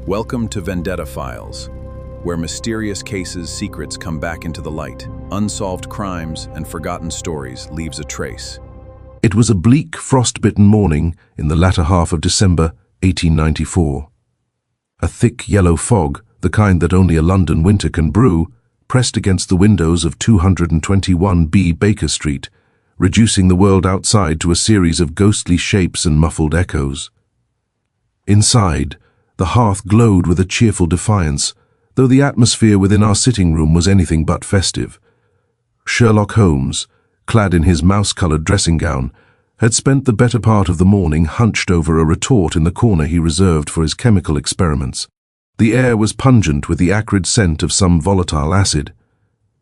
Welcome to Vendetta Files, where mysterious cases' secrets come back into the light. Unsolved crimes and forgotten stories leaves a trace. It was a bleak, frost-bitten morning in the latter half of December 1894. A thick yellow fog, the kind that only a London winter can brew, pressed against the windows of 221B Baker Street, reducing the world outside to a series of ghostly shapes and muffled echoes. Inside, the hearth glowed with a cheerful defiance, though the atmosphere within our sitting room was anything but festive. Sherlock Holmes, clad in his mouse-colored dressing gown, had spent the better part of the morning hunched over a retort in the corner he reserved for his chemical experiments. The air was pungent with the acrid scent of some volatile acid.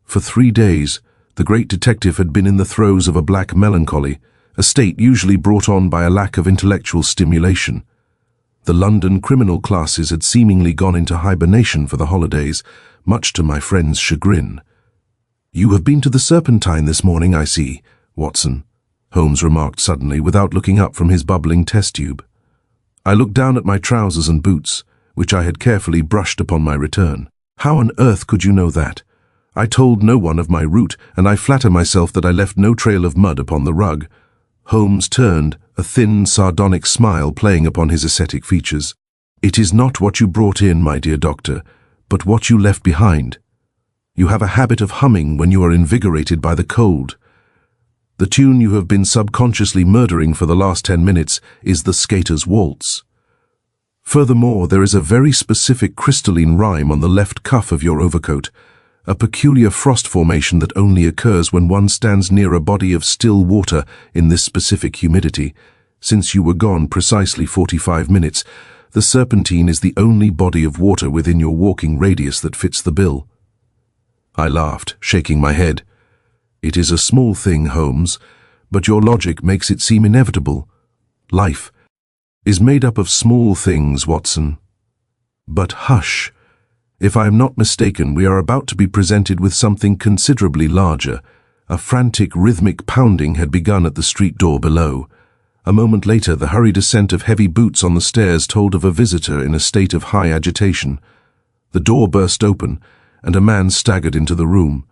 For 3 days, the great detective had been in the throes of a black melancholy, a state usually brought on by a lack of intellectual stimulation. The London criminal classes had seemingly gone into hibernation for the holidays, much to my friend's chagrin. "You have been to the Serpentine this morning, I see, Watson," Holmes remarked suddenly without looking up from his bubbling test tube. I looked down at my trousers and boots, which I had carefully brushed upon my return. "How on earth could you know that? I told no one of my route, and I flatter myself that I left no trail of mud upon the rug." Holmes turned, a thin, sardonic smile playing upon his ascetic features. "It is not what you brought in, my dear doctor, but what you left behind. You have a habit of humming when you are invigorated by the cold. The tune you have been subconsciously murdering for the last 10 minutes is the Skater's Waltz. Furthermore, there is a very specific crystalline rime on the left cuff of your overcoat, a peculiar frost formation that only occurs when one stands near a body of still water in this specific humidity. Since you were gone precisely 45 minutes, the Serpentine is the only body of water within your walking radius that fits the bill." I laughed, shaking my head. "It is a small thing, Holmes, but your logic makes it seem inevitable. Life is made up of small things, Watson. But hush. If I am not mistaken, we are about to be presented with something considerably larger." A frantic, rhythmic pounding had begun at the street door below. A moment later, the hurried ascent of heavy boots on the stairs told of a visitor in a state of high agitation. The door burst open, and a man staggered into the room.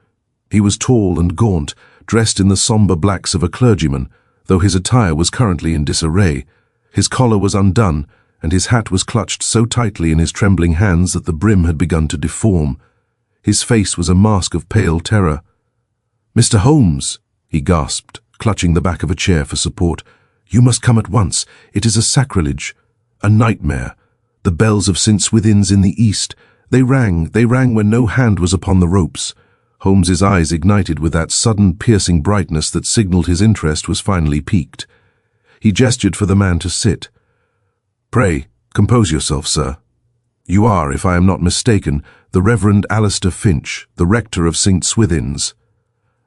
He was tall and gaunt, dressed in the somber blacks of a clergyman, though his attire was currently in disarray. His collar was undone, and his hat was clutched so tightly in his trembling hands that the brim had begun to deform. His face was a mask of pale terror. "Mr. Holmes," he gasped, clutching the back of a chair for support. "You must come at once. It is a sacrilege, a nightmare. The bells of St. Swithin's in the east. They rang when no hand was upon the ropes." Holmes's eyes ignited with that sudden piercing brightness that signaled his interest was finally piqued. He gestured for the man to sit. "Pray, compose yourself, sir. You are, if I am not mistaken, the Reverend Alistair Finch, the rector of St. Swithin's.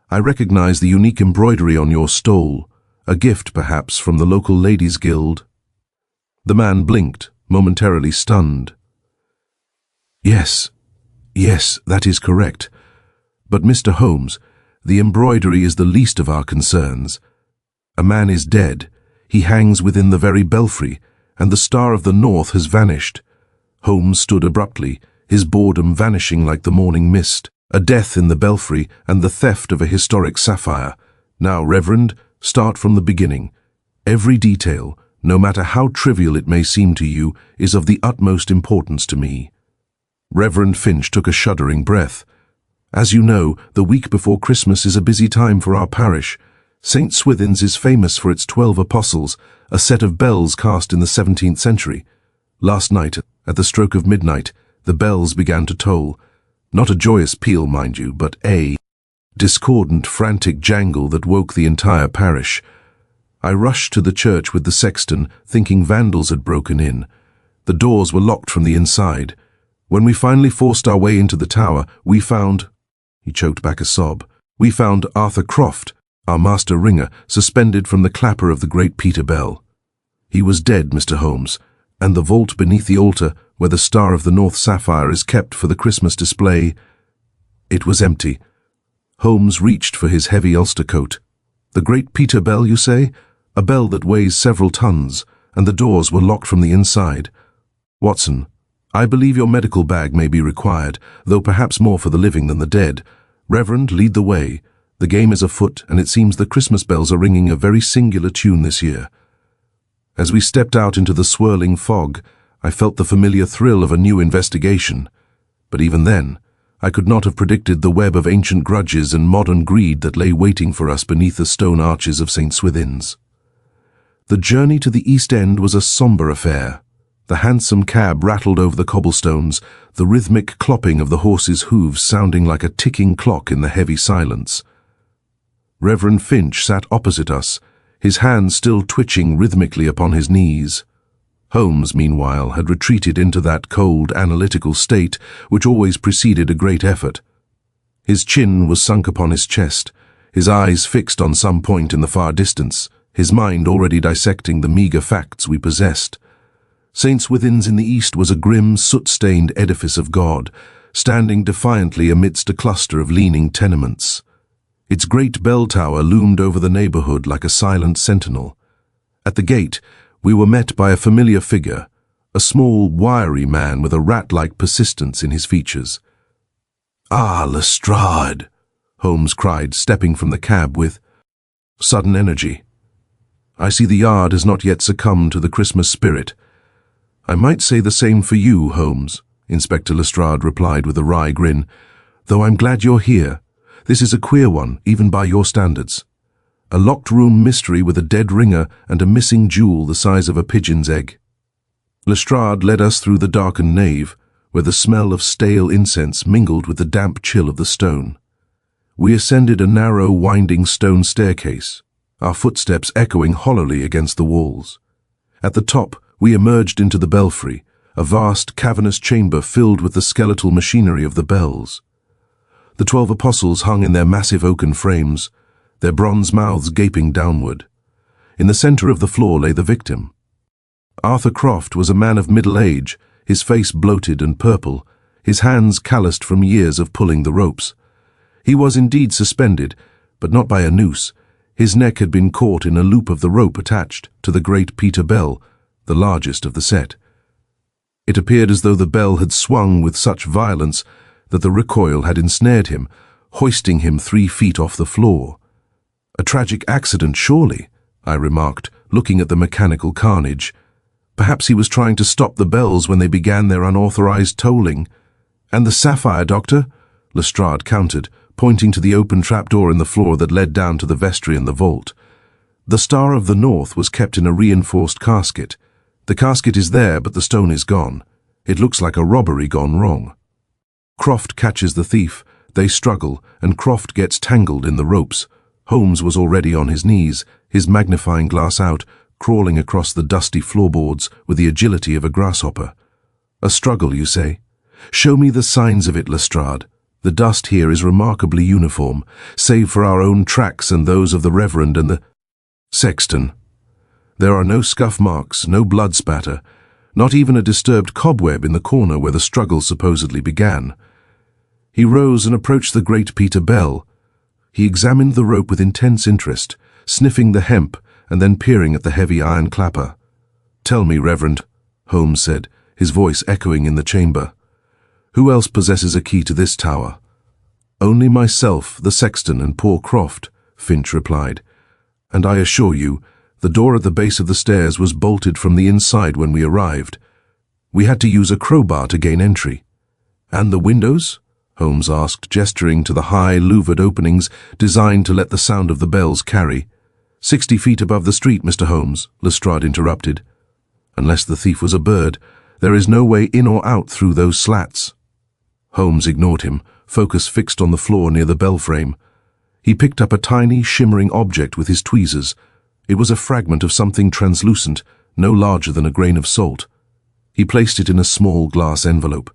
I recognize the unique embroidery on your stole, a gift, perhaps, from the local ladies' guild." The man blinked, momentarily stunned. Yes, that is correct. But Mr. Holmes, the embroidery is the least of our concerns. A man is dead. He hangs within the very belfry, and the Star of the North has vanished." Holmes stood abruptly, his boredom vanishing like the morning mist. A death in the belfry and the theft of a historic sapphire. "Now, Reverend, start from the beginning. Every detail, no matter how trivial it may seem to you, is of the utmost importance to me." Reverend Finch took a shuddering breath. "As you know, the week before Christmas is a busy time for our parish. St. Swithin's is famous for its 12 apostles, a set of bells cast in the 17th century. Last night, at the stroke of midnight, the bells began to toll. Not a joyous peal, mind you, but a discordant, frantic jangle that woke the entire parish. I rushed to the church with the sexton, thinking vandals had broken in. The doors were locked from the inside. When we finally forced our way into the tower, we found—" he choked back a sob. "We found Arthur Croft, our master ringer, suspended from the clapper of the great Peter bell. He was dead, Mr. Holmes, and the vault beneath the altar, where the Star of the North sapphire is kept for the Christmas display, it was empty." Holmes reached for his heavy ulster coat. "The great Peter bell, you say? A bell that weighs several tons, and the doors were locked from the inside. Watson, I believe your medical bag may be required, though perhaps more for the living than the dead. Reverend, lead the way. The game is afoot, and it seems the Christmas bells are ringing a very singular tune this year. As we stepped out into the swirling fog, I felt the familiar thrill of a new investigation. But even then, I could not have predicted the web of ancient grudges and modern greed that lay waiting for us beneath the stone arches of St. Swithin's. The journey to the East End was a sombre affair. The hansom cab rattled over the cobblestones, the rhythmic clopping of the horses' hooves sounding like a ticking clock in the heavy silence. Reverend Finch sat opposite us, his hands still twitching rhythmically upon his knees. Holmes, meanwhile, had retreated into that cold, analytical state which always preceded a great effort. His chin was sunk upon his chest, his eyes fixed on some point in the far distance, his mind already dissecting the meagre facts we possessed. St. Swithin's in the east was a grim, soot-stained edifice of God, standing defiantly amidst a cluster of leaning tenements. Its great bell tower loomed over the neighborhood like a silent sentinel. At the gate, we were met by a familiar figure, a small, wiry man with a rat-like persistence in his features. "Ah, Lestrade!" Holmes cried, stepping from the cab with sudden energy. "I see the yard has not yet succumbed to the Christmas spirit." "I might say the same for you, Holmes," Inspector Lestrade replied with a wry grin, "though I'm glad you're here. This is a queer one, even by your standards. A locked room mystery with a dead ringer and a missing jewel the size of a pigeon's egg." Lestrade led us through the darkened nave, where the smell of stale incense mingled with the damp chill of the stone. We ascended a narrow, winding stone staircase, our footsteps echoing hollowly against the walls. At the top, we emerged into the belfry, a vast, cavernous chamber filled with the skeletal machinery of the bells. The 12 apostles hung in their massive oaken frames, their bronze mouths gaping downward. In the center of the floor lay the victim. Arthur Croft was a man of middle age, his face bloated and purple, his hands calloused from years of pulling the ropes. He was indeed suspended, but not by a noose. His neck had been caught in a loop of the rope attached to the great Peter bell, the largest of the set. It appeared as though the bell had swung with such violence that the recoil had ensnared him, hoisting him 3 feet off the floor. "A tragic accident, surely," I remarked, looking at the mechanical carnage. "Perhaps he was trying to stop the bells when they began their unauthorized tolling." "And the sapphire, Doctor?" Lestrade countered, pointing to the open trapdoor in the floor that led down to the vestry and the vault. "The Star of the North was kept in a reinforced casket. The casket is there, but the stone is gone. It looks like a robbery gone wrong." Croft catches the thief, they struggle, and Croft gets tangled in the ropes. Holmes was already on his knees, his magnifying glass out, crawling across the dusty floorboards with the agility of a grasshopper. "A struggle, you say? Show me the signs of it, Lestrade. The dust here is remarkably uniform, save for our own tracks and those of the Reverend and the sexton. There are no scuff marks, no blood spatter, not even a disturbed cobweb in the corner where the struggle supposedly began." He rose and approached the great Peter bell. He examined the rope with intense interest, sniffing the hemp and then peering at the heavy iron clapper. "Tell me, Reverend," Holmes said, his voice echoing in the chamber. "Who else possesses a key to this tower?" "Only myself, the sexton, and poor Croft," Finch replied. "And I assure you, the door at the base of the stairs was bolted from the inside when we arrived. We had to use a crowbar to gain entry." "And the windows?" Holmes asked, gesturing to the high, louvered openings designed to let the sound of the bells carry. 60 feet above the street, Mr. Holmes," Lestrade interrupted. "Unless the thief was a bird, there is no way in or out through those slats." Holmes ignored him, focus fixed on the floor near the bell frame. He picked up a tiny, shimmering object with his tweezers. It was a fragment of something translucent, no larger than a grain of salt. He placed it in a small glass envelope.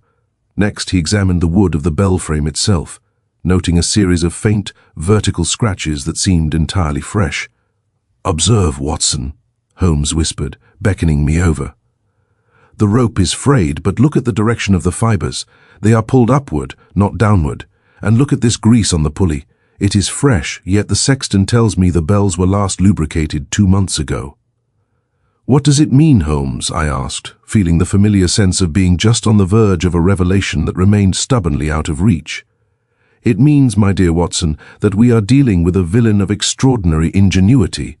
Next, he examined the wood of the bell frame itself, noting a series of faint, vertical scratches that seemed entirely fresh. "Observe, Watson," Holmes whispered, beckoning me over. "The rope is frayed, but look at the direction of the fibers. They are pulled upward, not downward. And look at this grease on the pulley. It is fresh, yet the sexton tells me the bells were last lubricated 2 months ago." "What does it mean, Holmes?" I asked, feeling the familiar sense of being just on the verge of a revelation that remained stubbornly out of reach. "It means, my dear Watson, that we are dealing with a villain of extraordinary ingenuity,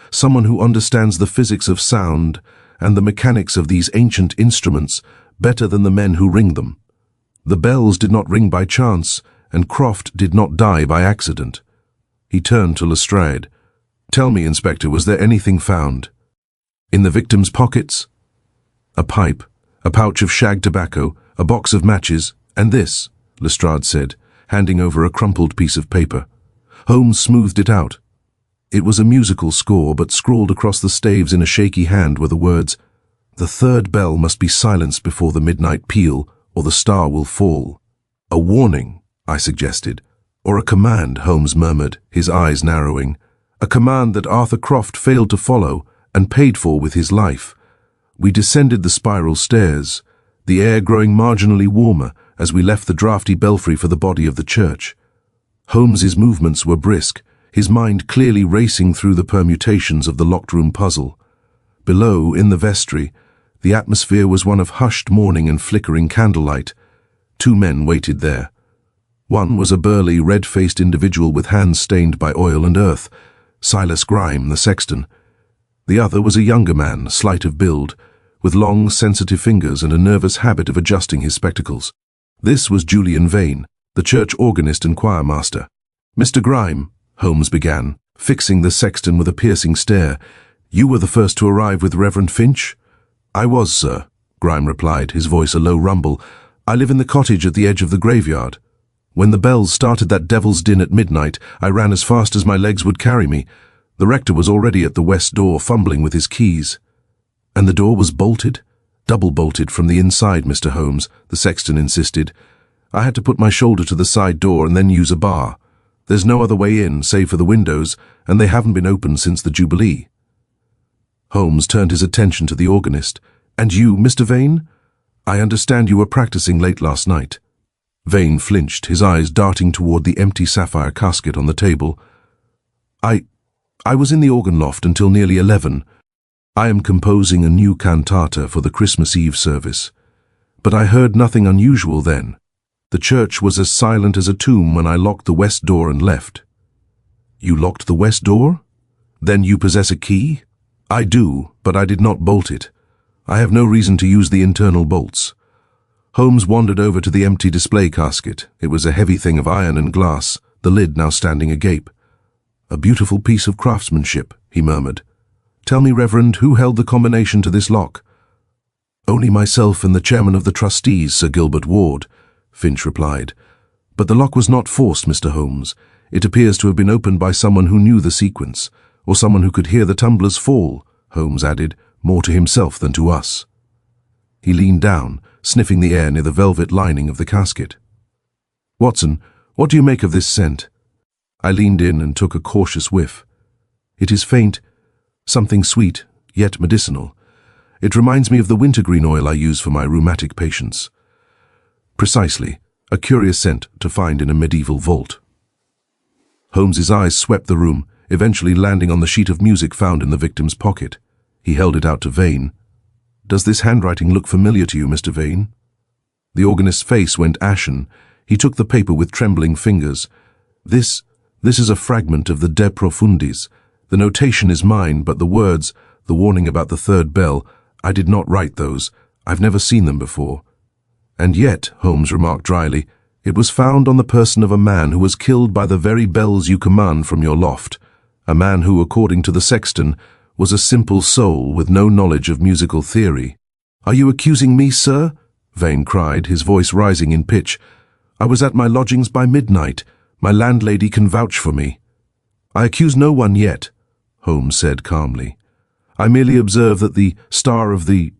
someone who understands the physics of sound and the mechanics of these ancient instruments better than the men who ring them. The bells did not ring by chance, and Croft did not die by accident." He turned to Lestrade. "Tell me, Inspector, was there anything found? In the victim's pockets?" "A pipe, a pouch of shag tobacco, a box of matches, and this," Lestrade said, handing over a crumpled piece of paper. Holmes smoothed it out. It was a musical score, but scrawled across the staves in a shaky hand were the words, "The third bell must be silenced before the midnight peal, or the star will fall." "A warning," I suggested. "Or a command," Holmes murmured, his eyes narrowing. "A command that Arthur Croft failed to follow and paid for with his life." We descended the spiral stairs, the air growing marginally warmer as we left the draughty belfry for the body of the church. Holmes's movements were brisk, his mind clearly racing through the permutations of the locked-room puzzle. Below, in the vestry, the atmosphere was one of hushed mourning and flickering candlelight. 2 men waited there. One was a burly, red-faced individual with hands stained by oil and earth, Silas Grime, the sexton. The other was a younger man, slight of build, with long, sensitive fingers and a nervous habit of adjusting his spectacles. This was Julian Vane, the church organist and choirmaster. "Mr. Grime," Holmes began, fixing the sexton with a piercing stare, "you were the first to arrive with Reverend Finch?" "I was, sir," Grime replied, his voice a low rumble. "I live in the cottage at the edge of the graveyard. When the bells started that devil's din at midnight, I ran as fast as my legs would carry me. The rector was already at the west door, fumbling with his keys." "And the door was bolted?" "Double bolted from the inside, Mr. Holmes," the sexton insisted. "I had to put my shoulder to the side door and then use a bar. There's no other way in, save for the windows, and they haven't been opened since the Jubilee." Holmes turned his attention to the organist. "And you, Mr. Vane? I understand you were practicing late last night." Vane flinched, his eyes darting toward the empty sapphire casket on the table. I was in the organ loft until nearly 11. I am composing a new cantata for the Christmas Eve service. But I heard nothing unusual then. The church was as silent as a tomb when I locked the west door and left." "You locked the west door? Then you possess a key?" "I do, but I did not bolt it. I have no reason to use the internal bolts." Holmes wandered over to the empty display casket. It was a heavy thing of iron and glass, the lid now standing agape. "A beautiful piece of craftsmanship," he murmured. "Tell me, Reverend, who held the combination to this lock?" "Only myself and the chairman of the trustees, Sir Gilbert Ward," Finch replied. "But the lock was not forced, Mr. Holmes. It appears to have been opened by someone who knew the sequence, or someone who could hear the tumblers fall," Holmes added, more to himself than to us. He leaned down, sniffing the air near the velvet lining of the casket. "Watson, what do you make of this scent?" I leaned in and took a cautious whiff. "It is faint, something sweet, yet medicinal. It reminds me of the wintergreen oil I use for my rheumatic patients." "Precisely, a curious scent to find in a medieval vault." Holmes's eyes swept the room, eventually landing on the sheet of music found in the victim's pocket. He held it out to Vane. "Does this handwriting look familiar to you, Mr. Vane?" The organist's face went ashen. He took the paper with trembling fingers. This is a fragment of the De Profundis. The notation is mine, but the words, the warning about the third bell, I did not write those. I've never seen them before." "And yet," Holmes remarked dryly, "it was found on the person of a man who was killed by the very bells you command from your loft. A man who, according to the sexton, was a simple soul with no knowledge of musical theory." "Are you accusing me, sir?" Vane cried, his voice rising in pitch. "I was at my lodgings by midnight. My landlady can vouch for me." "I accuse no one yet," Holmes said calmly. "I merely observe that the star of the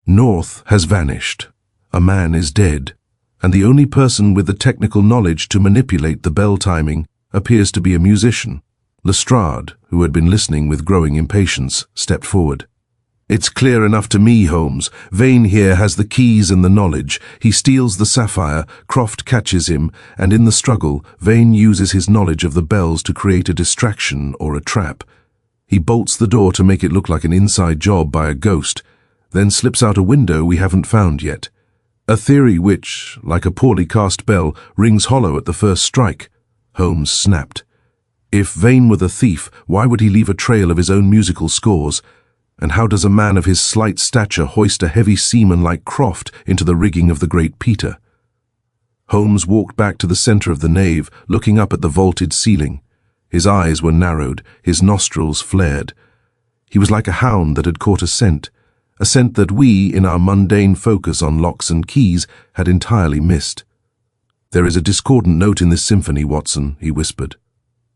north has vanished. A man is dead, and the only person with the technical knowledge to manipulate the bell timing appears to be a musician." Lestrade, who had been listening with growing impatience, stepped forward. "It's clear enough to me, Holmes. Vane here has the keys and the knowledge. He steals the sapphire, Croft catches him, and in the struggle, Vane uses his knowledge of the bells to create a distraction or a trap. He bolts the door to make it look like an inside job by a ghost, then slips out a window we haven't found yet. A theory which, like a poorly cast bell, rings hollow at the first strike. Holmes snapped. If Vane were the thief, why would he leave a trail of his own musical scores? And how does a man of his slight stature hoist a heavy seaman like Croft into the rigging of the Great Peter? Holmes walked back to the center of the nave, looking up at the vaulted ceiling. His eyes were narrowed, his nostrils flared. He was like a hound that had caught a scent that we, in our mundane focus on locks and keys, had entirely missed. "There is a discordant note in this symphony, Watson," he whispered.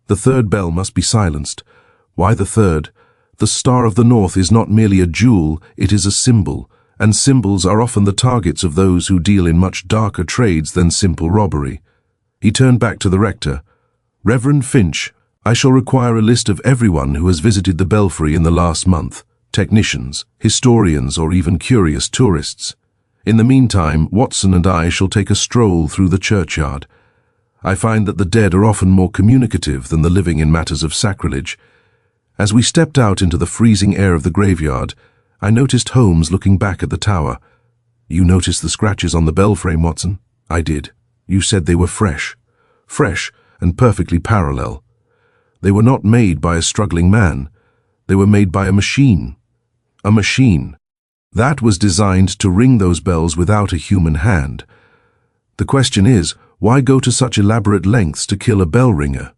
"The third bell must be silenced." "Why the third? The Star of the North is not merely a jewel, it is a symbol, and symbols are often the targets of those who deal in much darker trades than simple robbery." He turned back to the rector. "Reverend Finch, I shall require a list of everyone who has visited the belfry in the last month. Technicians, historians, or even curious tourists. In the meantime, Watson and I shall take a stroll through the churchyard. I find that the dead are often more communicative than the living in matters of sacrilege. As we stepped out into the freezing air of the graveyard, I noticed Holmes looking back at the tower. "You noticed the scratches on the bell frame, Watson?" "I did. You said they were fresh." "Fresh and perfectly parallel. They were not made by a struggling man. They were made by a machine. A machine. That was designed to ring those bells without a human hand. The question is, why go to such elaborate lengths to kill a bell ringer?"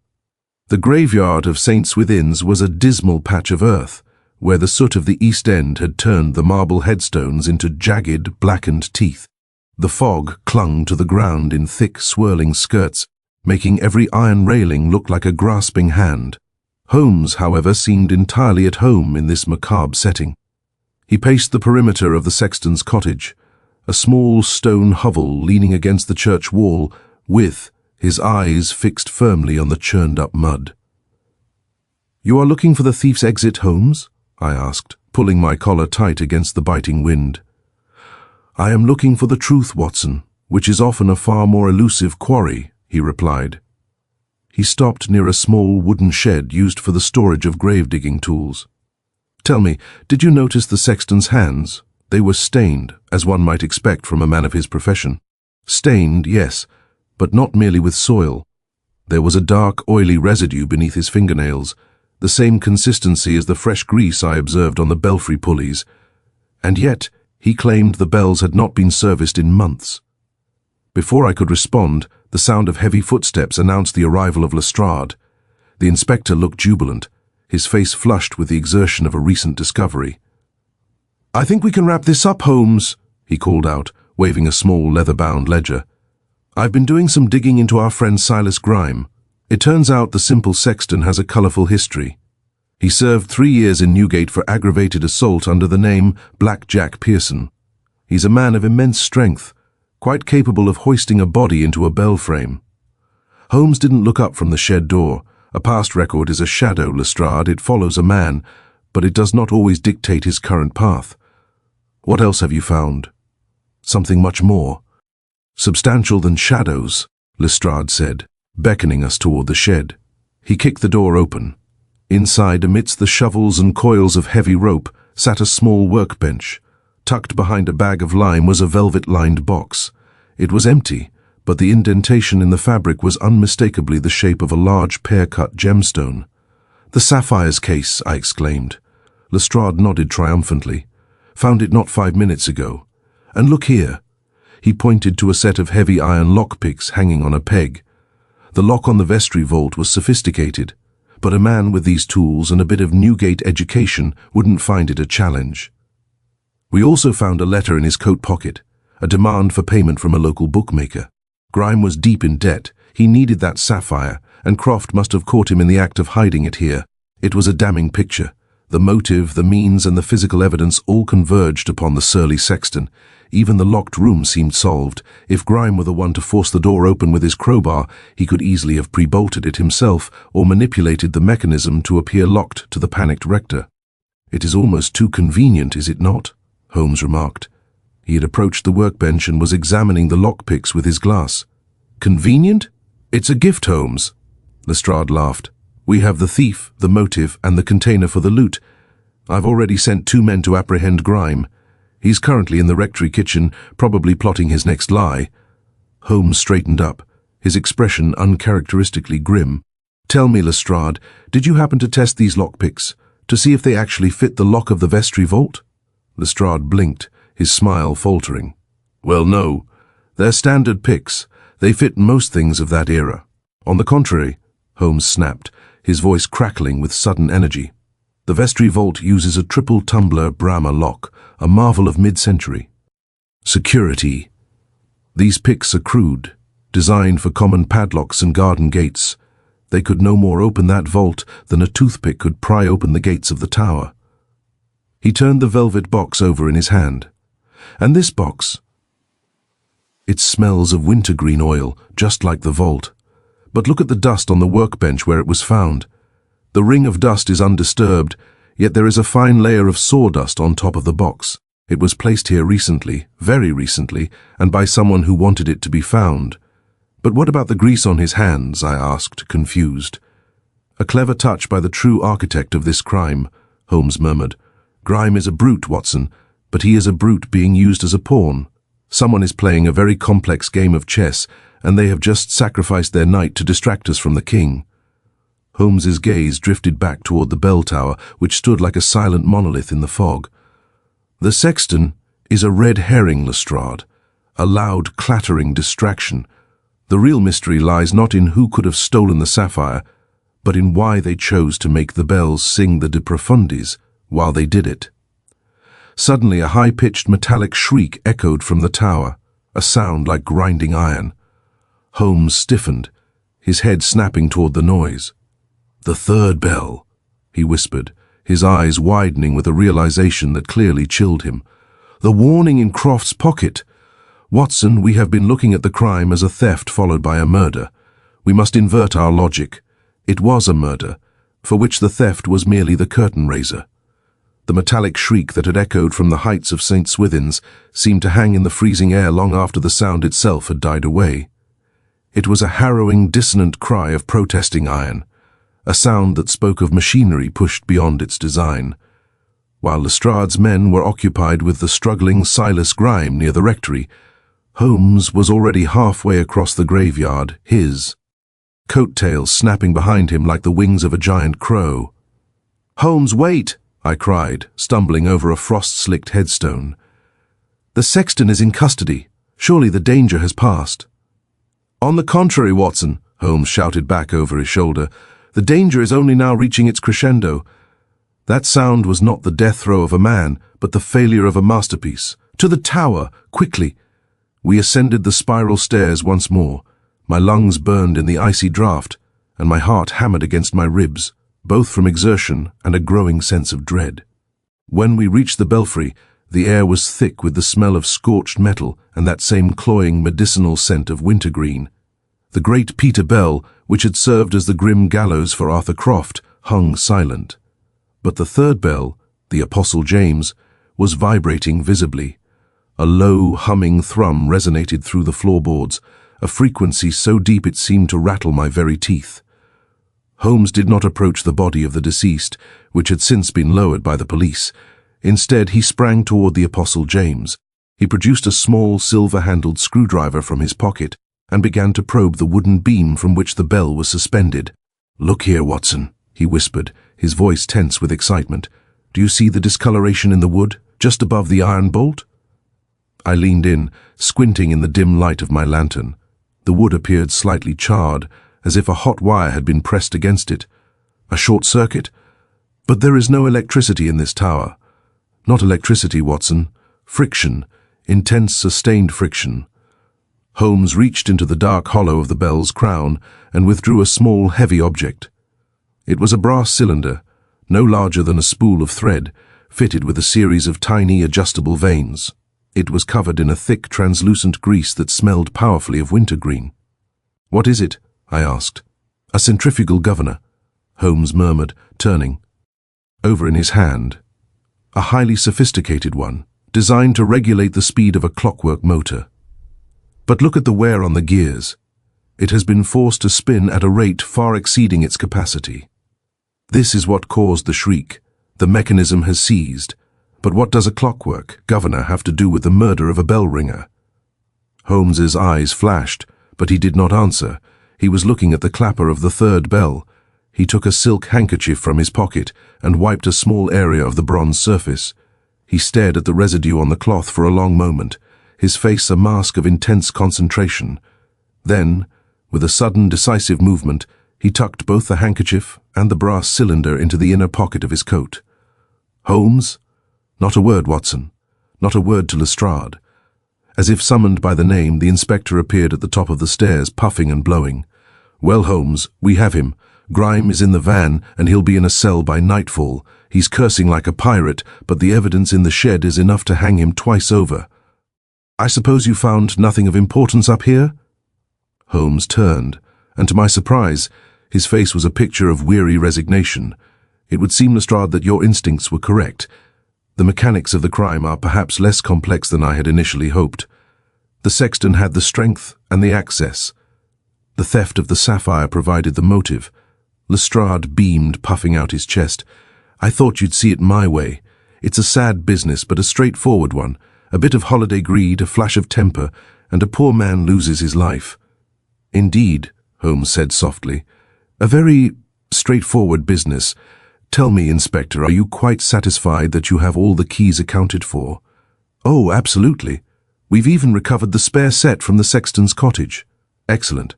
The graveyard of St. Swithin's was a dismal patch of earth, where the soot of the East End had turned the marble headstones into jagged, blackened teeth. The fog clung to the ground in thick, swirling skirts, making every iron railing look like a grasping hand. Holmes, however, seemed entirely at home in this macabre setting. He paced the perimeter of the sexton's cottage, a small stone hovel leaning against the church wall, with his eyes fixed firmly on the churned-up mud. "You are looking for the thief's exit, Holmes?" I asked, pulling my collar tight against the biting wind. "I am looking for the truth, Watson, which is often a far more elusive quarry," he replied. He stopped near a small wooden shed used for the storage of grave-digging tools. "Tell me, did you notice the sexton's hands? They were stained, as one might expect from a man of his profession." "Stained, yes, but not merely with soil. There was a dark, oily residue beneath his fingernails, the same consistency as the fresh grease I observed on the belfry pulleys. And yet, he claimed the bells had not been serviced in months." Before I could respond, the sound of heavy footsteps announced the arrival of Lestrade. The inspector looked jubilant, his face flushed with the exertion of a recent discovery. "I think we can wrap this up, Holmes," he called out, waving a small leather-bound ledger. "I've been doing some digging into our friend Silas Grime. It turns out the simple sexton has a colourful history. He served 3 years in Newgate for aggravated assault under the name Black Jack Pearson. He's a man of immense strength, quite capable of hoisting a body into a bell frame." Holmes didn't look up from the shed door. A past record is a shadow, Lestrade. It follows a man, but it does not always dictate his current path. "What else have you found?" "Something much more substantial than shadows," Lestrade said, beckoning us toward the shed. He kicked the door open. Inside, amidst the shovels and coils of heavy rope, sat a small workbench. Tucked behind a bag of lime was a velvet-lined box. It was empty, but the indentation in the fabric was unmistakably the shape of a large pear-cut gemstone. "The sapphire's case," I exclaimed. Lestrade nodded triumphantly. "Found it not 5 minutes ago. And look here." He pointed to a set of heavy iron lockpicks hanging on a peg. The lock on the vestry vault was sophisticated, but a man with these tools and a bit of Newgate education wouldn't find it a challenge. We also found a letter in his coat pocket, a demand for payment from a local bookmaker. Grime was deep in debt. He needed that sapphire, and Croft must have caught him in the act of hiding it here. It was a damning picture. The motive, the means, and the physical evidence all converged upon the surly sexton. Even the locked room seemed solved. If Grime were the one to force the door open with his crowbar, he could easily have pre-bolted it himself or manipulated the mechanism to appear locked to the panicked rector. "It is almost too convenient, is it not?" Holmes remarked. He had approached the workbench and was examining the lockpicks with his glass. "Convenient? It's a gift, Holmes." Lestrade laughed. We have the thief, the motive, and the container for the loot. I've already sent 2 men to apprehend Grime. He's currently in the rectory kitchen, probably plotting his next lie. Holmes straightened up, his expression uncharacteristically grim. Tell me, Lestrade, did you happen to test these lockpicks, to see if they actually fit the lock of the vestry vault? Lestrade blinked, his smile faltering. Well, no. They're standard picks. They fit most things of that era. On the contrary, Holmes snapped, his voice crackling with sudden energy. The vestry vault uses a triple tumbler Brahma lock, a marvel of mid-century. Security. These picks are crude, designed for common padlocks and garden gates. They could no more open that vault than a toothpick could pry open the gates of the tower. He turned the velvet box over in his hand. And this box? It smells of wintergreen oil, just like the vault. But look at the dust on the workbench where it was found. The ring of dust is undisturbed, yet there is a fine layer of sawdust on top of the box. It was placed here recently, very recently, and by someone who wanted it to be found. But what about the grease on his hands? I asked, confused. A clever touch by the true architect of this crime, Holmes murmured. Grime is a brute, Watson, but he is a brute being used as a pawn. Someone is playing a very complex game of chess, and they have just sacrificed their knight to distract us from the king. Holmes's gaze drifted back toward the bell tower, which stood like a silent monolith in the fog. The sexton is a red herring, Lestrade, a loud, clattering distraction. The real mystery lies not in who could have stolen the sapphire, but in why they chose to make the bells sing the De Profundis while they did it. Suddenly a high-pitched metallic shriek echoed from the tower, a sound like grinding iron. Holmes stiffened, his head snapping toward the noise. "The third bell," he whispered, his eyes widening with a realization that clearly chilled him. "The warning in Croft's pocket. Watson, we have been looking at the crime as a theft followed by a murder. We must invert our logic. It was a murder, for which the theft was merely the curtain raiser." The metallic shriek that had echoed from the heights of St. Swithin's seemed to hang in the freezing air long after the sound itself had died away. It was a harrowing, dissonant cry of protesting iron, a sound that spoke of machinery pushed beyond its design. While Lestrade's men were occupied with the struggling Silas Grime near the rectory, Holmes was already halfway across the graveyard, his coattails snapping behind him like the wings of a giant crow. "Holmes, wait!" I cried, stumbling over a frost-slicked headstone. "The sexton is in custody. Surely the danger has passed." "On the contrary, Watson," Holmes shouted back over his shoulder, "the danger is only now reaching its crescendo." That sound was not the death throe of a man, but the failure of a masterpiece. "To the tower, quickly!" We ascended the spiral stairs once more. My lungs burned in the icy draught, and my heart hammered against my ribs, both from exertion and a growing sense of dread. When we reached the belfry, the air was thick with the smell of scorched metal and that same cloying medicinal scent of wintergreen. The great Peter bell, which had served as the grim gallows for Arthur Croft, hung silent. But the third bell, the Apostle James, was vibrating visibly. A low, humming thrum resonated through the floorboards, a frequency so deep it seemed to rattle my very teeth. Holmes did not approach the body of the deceased, which had since been lowered by the police. Instead, he sprang toward the Apostle James. He produced a small, silver-handled screwdriver from his pocket and began to probe the wooden beam from which the bell was suspended. "Look here, Watson," he whispered, his voice tense with excitement. "Do you see the discoloration in the wood, just above the iron bolt?" I leaned in, squinting in the dim light of my lantern. The wood appeared slightly charred, as if a hot wire had been pressed against it. A short circuit? But there is no electricity in this tower. Not electricity, Watson. Friction. Intense, sustained friction. Holmes reached into the dark hollow of the bell's crown and withdrew a small, heavy object. It was a brass cylinder, no larger than a spool of thread, fitted with a series of tiny, adjustable vanes. It was covered in a thick, translucent grease that smelled powerfully of wintergreen. "What is it?" I asked. "A centrifugal governor," Holmes murmured, turning. Over in his hand, a highly sophisticated one, designed to regulate the speed of a clockwork motor. But look at the wear on the gears. It has been forced to spin at a rate far exceeding its capacity. This is what caused the shriek. The mechanism has seized. But what does a clockwork governor have to do with the murder of a bell ringer? Holmes's eyes flashed, but he did not answer. He was looking at the clapper of the third bell. He took a silk handkerchief from his pocket and wiped a small area of the bronze surface. He stared at the residue on the cloth for a long moment, his face a mask of intense concentration. Then, with a sudden, decisive movement, he tucked both the handkerchief and the brass cylinder into the inner pocket of his coat. "Holmes?" "Not a word, Watson. Not a word to Lestrade." As if summoned by the name, the inspector appeared at the top of the stairs, puffing and blowing. "Well, Holmes, we have him. Grime is in the van, and he'll be in a cell by nightfall. He's cursing like a pirate, but the evidence in the shed is enough to hang him twice over." "I suppose you found nothing of importance up here?" Holmes turned, and to my surprise, his face was a picture of weary resignation. "It would seem, Lestrade, that your instincts were correct. The mechanics of the crime are perhaps less complex than I had initially hoped. The sexton had the strength and the access. The theft of the sapphire provided the motive." Lestrade beamed, puffing out his chest. "I thought you'd see it my way. It's a sad business, but a straightforward one. A bit of holiday greed, a flash of temper, and a poor man loses his life." "Indeed," Holmes said softly. "A very straightforward business. Tell me, Inspector, are you quite satisfied that you have all the keys accounted for?" "Oh, absolutely. We've even recovered the spare set from the sexton's cottage." "Excellent.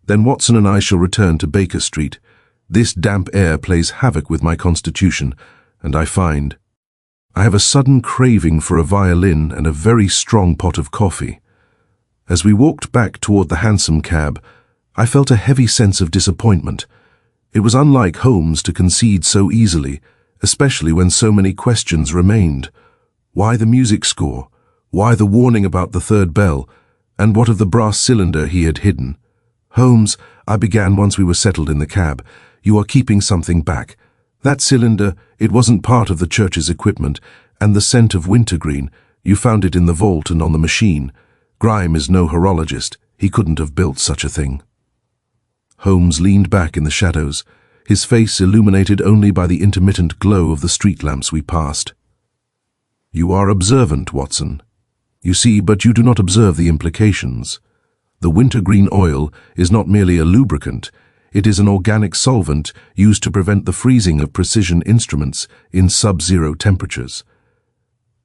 Then Watson and I shall return to Baker Street. This damp air plays havoc with my constitution, and I find I have a sudden craving for a violin and a very strong pot of coffee." As we walked back toward the hansom cab, I felt a heavy sense of disappointment. It was unlike Holmes to concede so easily, especially when so many questions remained. Why the music score? Why the warning about the third bell? And what of the brass cylinder he had hidden? "Holmes," I began once we were settled in the cab, "you are keeping something back. That cylinder, it wasn't part of the church's equipment, and the scent of wintergreen, you found it in the vault and on the machine. Grime is no horologist. He couldn't have built such a thing." Holmes leaned back in the shadows, his face illuminated only by the intermittent glow of the street lamps we passed. "You are observant, Watson. You see, but you do not observe the implications. The wintergreen oil is not merely a lubricant, it is an organic solvent used to prevent the freezing of precision instruments in sub-zero temperatures.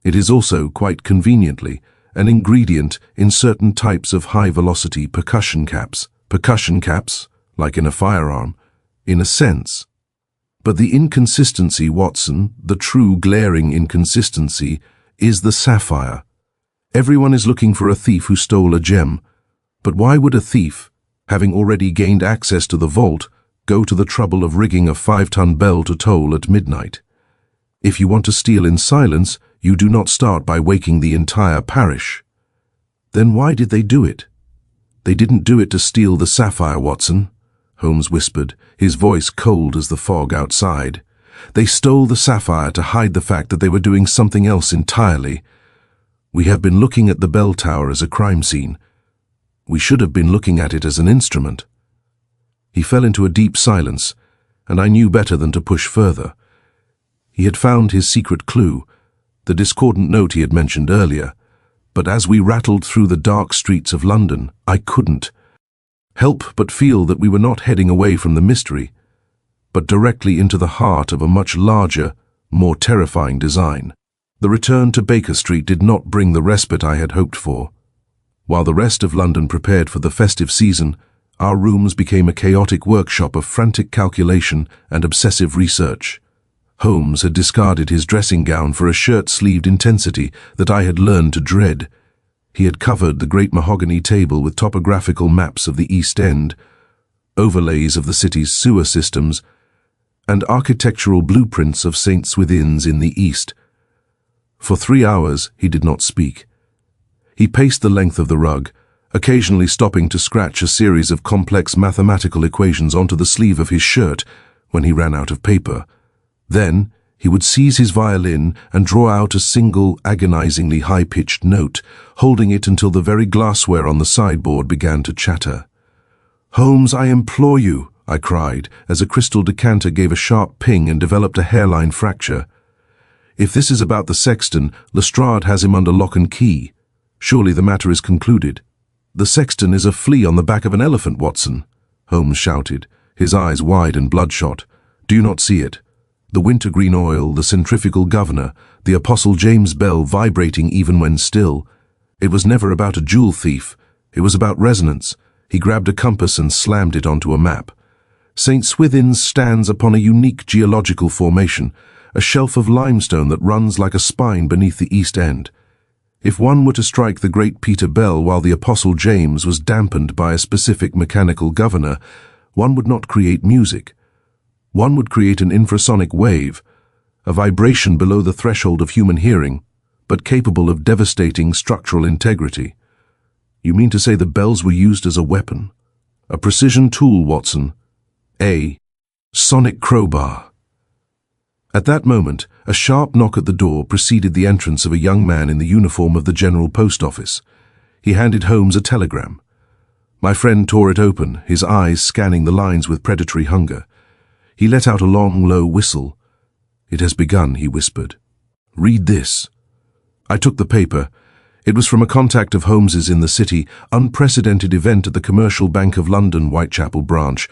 It is also, quite conveniently, an ingredient in certain types of high-velocity percussion caps. Percussion caps, like in a firearm, in a sense. But the inconsistency, Watson, the true glaring inconsistency, is the sapphire. Everyone is looking for a thief who stole a gem, but why would a thief, having already gained access to the vault, go to the trouble of rigging a 5-ton bell to toll at midnight? If you want to steal in silence, you do not start by waking the entire parish. Then why did they do it? They didn't do it to steal the sapphire, Watson, Holmes whispered, his voice cold as the fog outside. They stole the sapphire to hide the fact that they were doing something else entirely. We have been looking at the bell tower as a crime scene. We should have been looking at it as an instrument. He fell into a deep silence, and I knew better than to push further. He had found his secret clue, the discordant note he had mentioned earlier, but as we rattled through the dark streets of London, I couldn't help but feel that we were not heading away from the mystery, but directly into the heart of a much larger, more terrifying design. The return to Baker Street did not bring the respite I had hoped for. While the rest of London prepared for the festive season, our rooms became a chaotic workshop of frantic calculation and obsessive research. Holmes had discarded his dressing gown for a shirt-sleeved intensity that I had learned to dread. He had covered the great mahogany table with topographical maps of the East End, overlays of the city's sewer systems, and architectural blueprints of St. Swithin's in the East. For 3 hours he did not speak. He paced the length of the rug, occasionally stopping to scratch a series of complex mathematical equations onto the sleeve of his shirt when he ran out of paper. Then he would seize his violin and draw out a single, agonizingly high-pitched note, holding it until the very glassware on the sideboard began to chatter. "Holmes, I implore you," I cried, as a crystal decanter gave a sharp ping and developed a hairline fracture. If this is about the sexton, Lestrade has him under lock and key. Surely the matter is concluded. The sexton is a flea on the back of an elephant, Watson, Holmes shouted, his eyes wide and bloodshot. Do you not see it? The wintergreen oil, the centrifugal governor, the Apostle James bell vibrating even when still. It was never about a jewel thief. It was about resonance. He grabbed a compass and slammed it onto a map. St. Swithin's stands upon a unique geological formation, a shelf of limestone that runs like a spine beneath the east end. If one were to strike the great Peter Bell while the Apostle James was dampened by a specific mechanical governor, one would not create music. One would create an infrasonic wave, a vibration below the threshold of human hearing, but capable of devastating structural integrity. You mean to say the bells were used as a weapon? A precision tool, Watson. A sonic crowbar. At that moment, a sharp knock at the door preceded the entrance of a young man in the uniform of the General Post Office. He handed Holmes a telegram. My friend tore it open, his eyes scanning the lines with predatory hunger. He let out a long, low whistle. It has begun, he whispered. Read this. I took the paper. It was from a contact of Holmes's in the city, unprecedented event at the Commercial Bank of London, Whitechapel branch.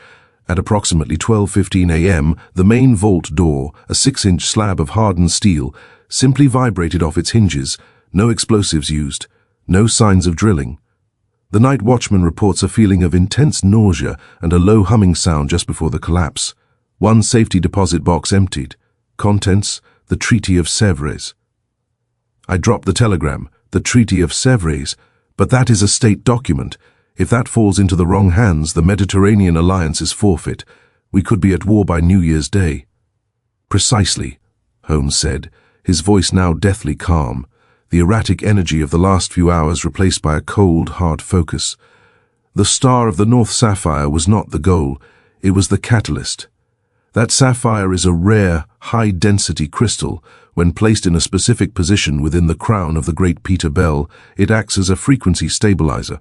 At approximately 12:15 a.m., the main vault door, a 6-inch slab of hardened steel, simply vibrated off its hinges, no explosives used, no signs of drilling. The night watchman reports a feeling of intense nausea and a low humming sound just before the collapse. One safety deposit box emptied. Contents, the Treaty of Sèvres. I dropped the telegram, the Treaty of Sèvres, but that is a state document. If that falls into the wrong hands, the Mediterranean alliance is forfeit. We could be at war by New Year's Day. Precisely, Holmes said, his voice now deathly calm, the erratic energy of the last few hours replaced by a cold, hard focus. The star of the North Sapphire was not the goal, it was the catalyst. That sapphire is a rare, high-density crystal. When placed in a specific position within the crown of the great Peter Bell, it acts as a frequency stabilizer.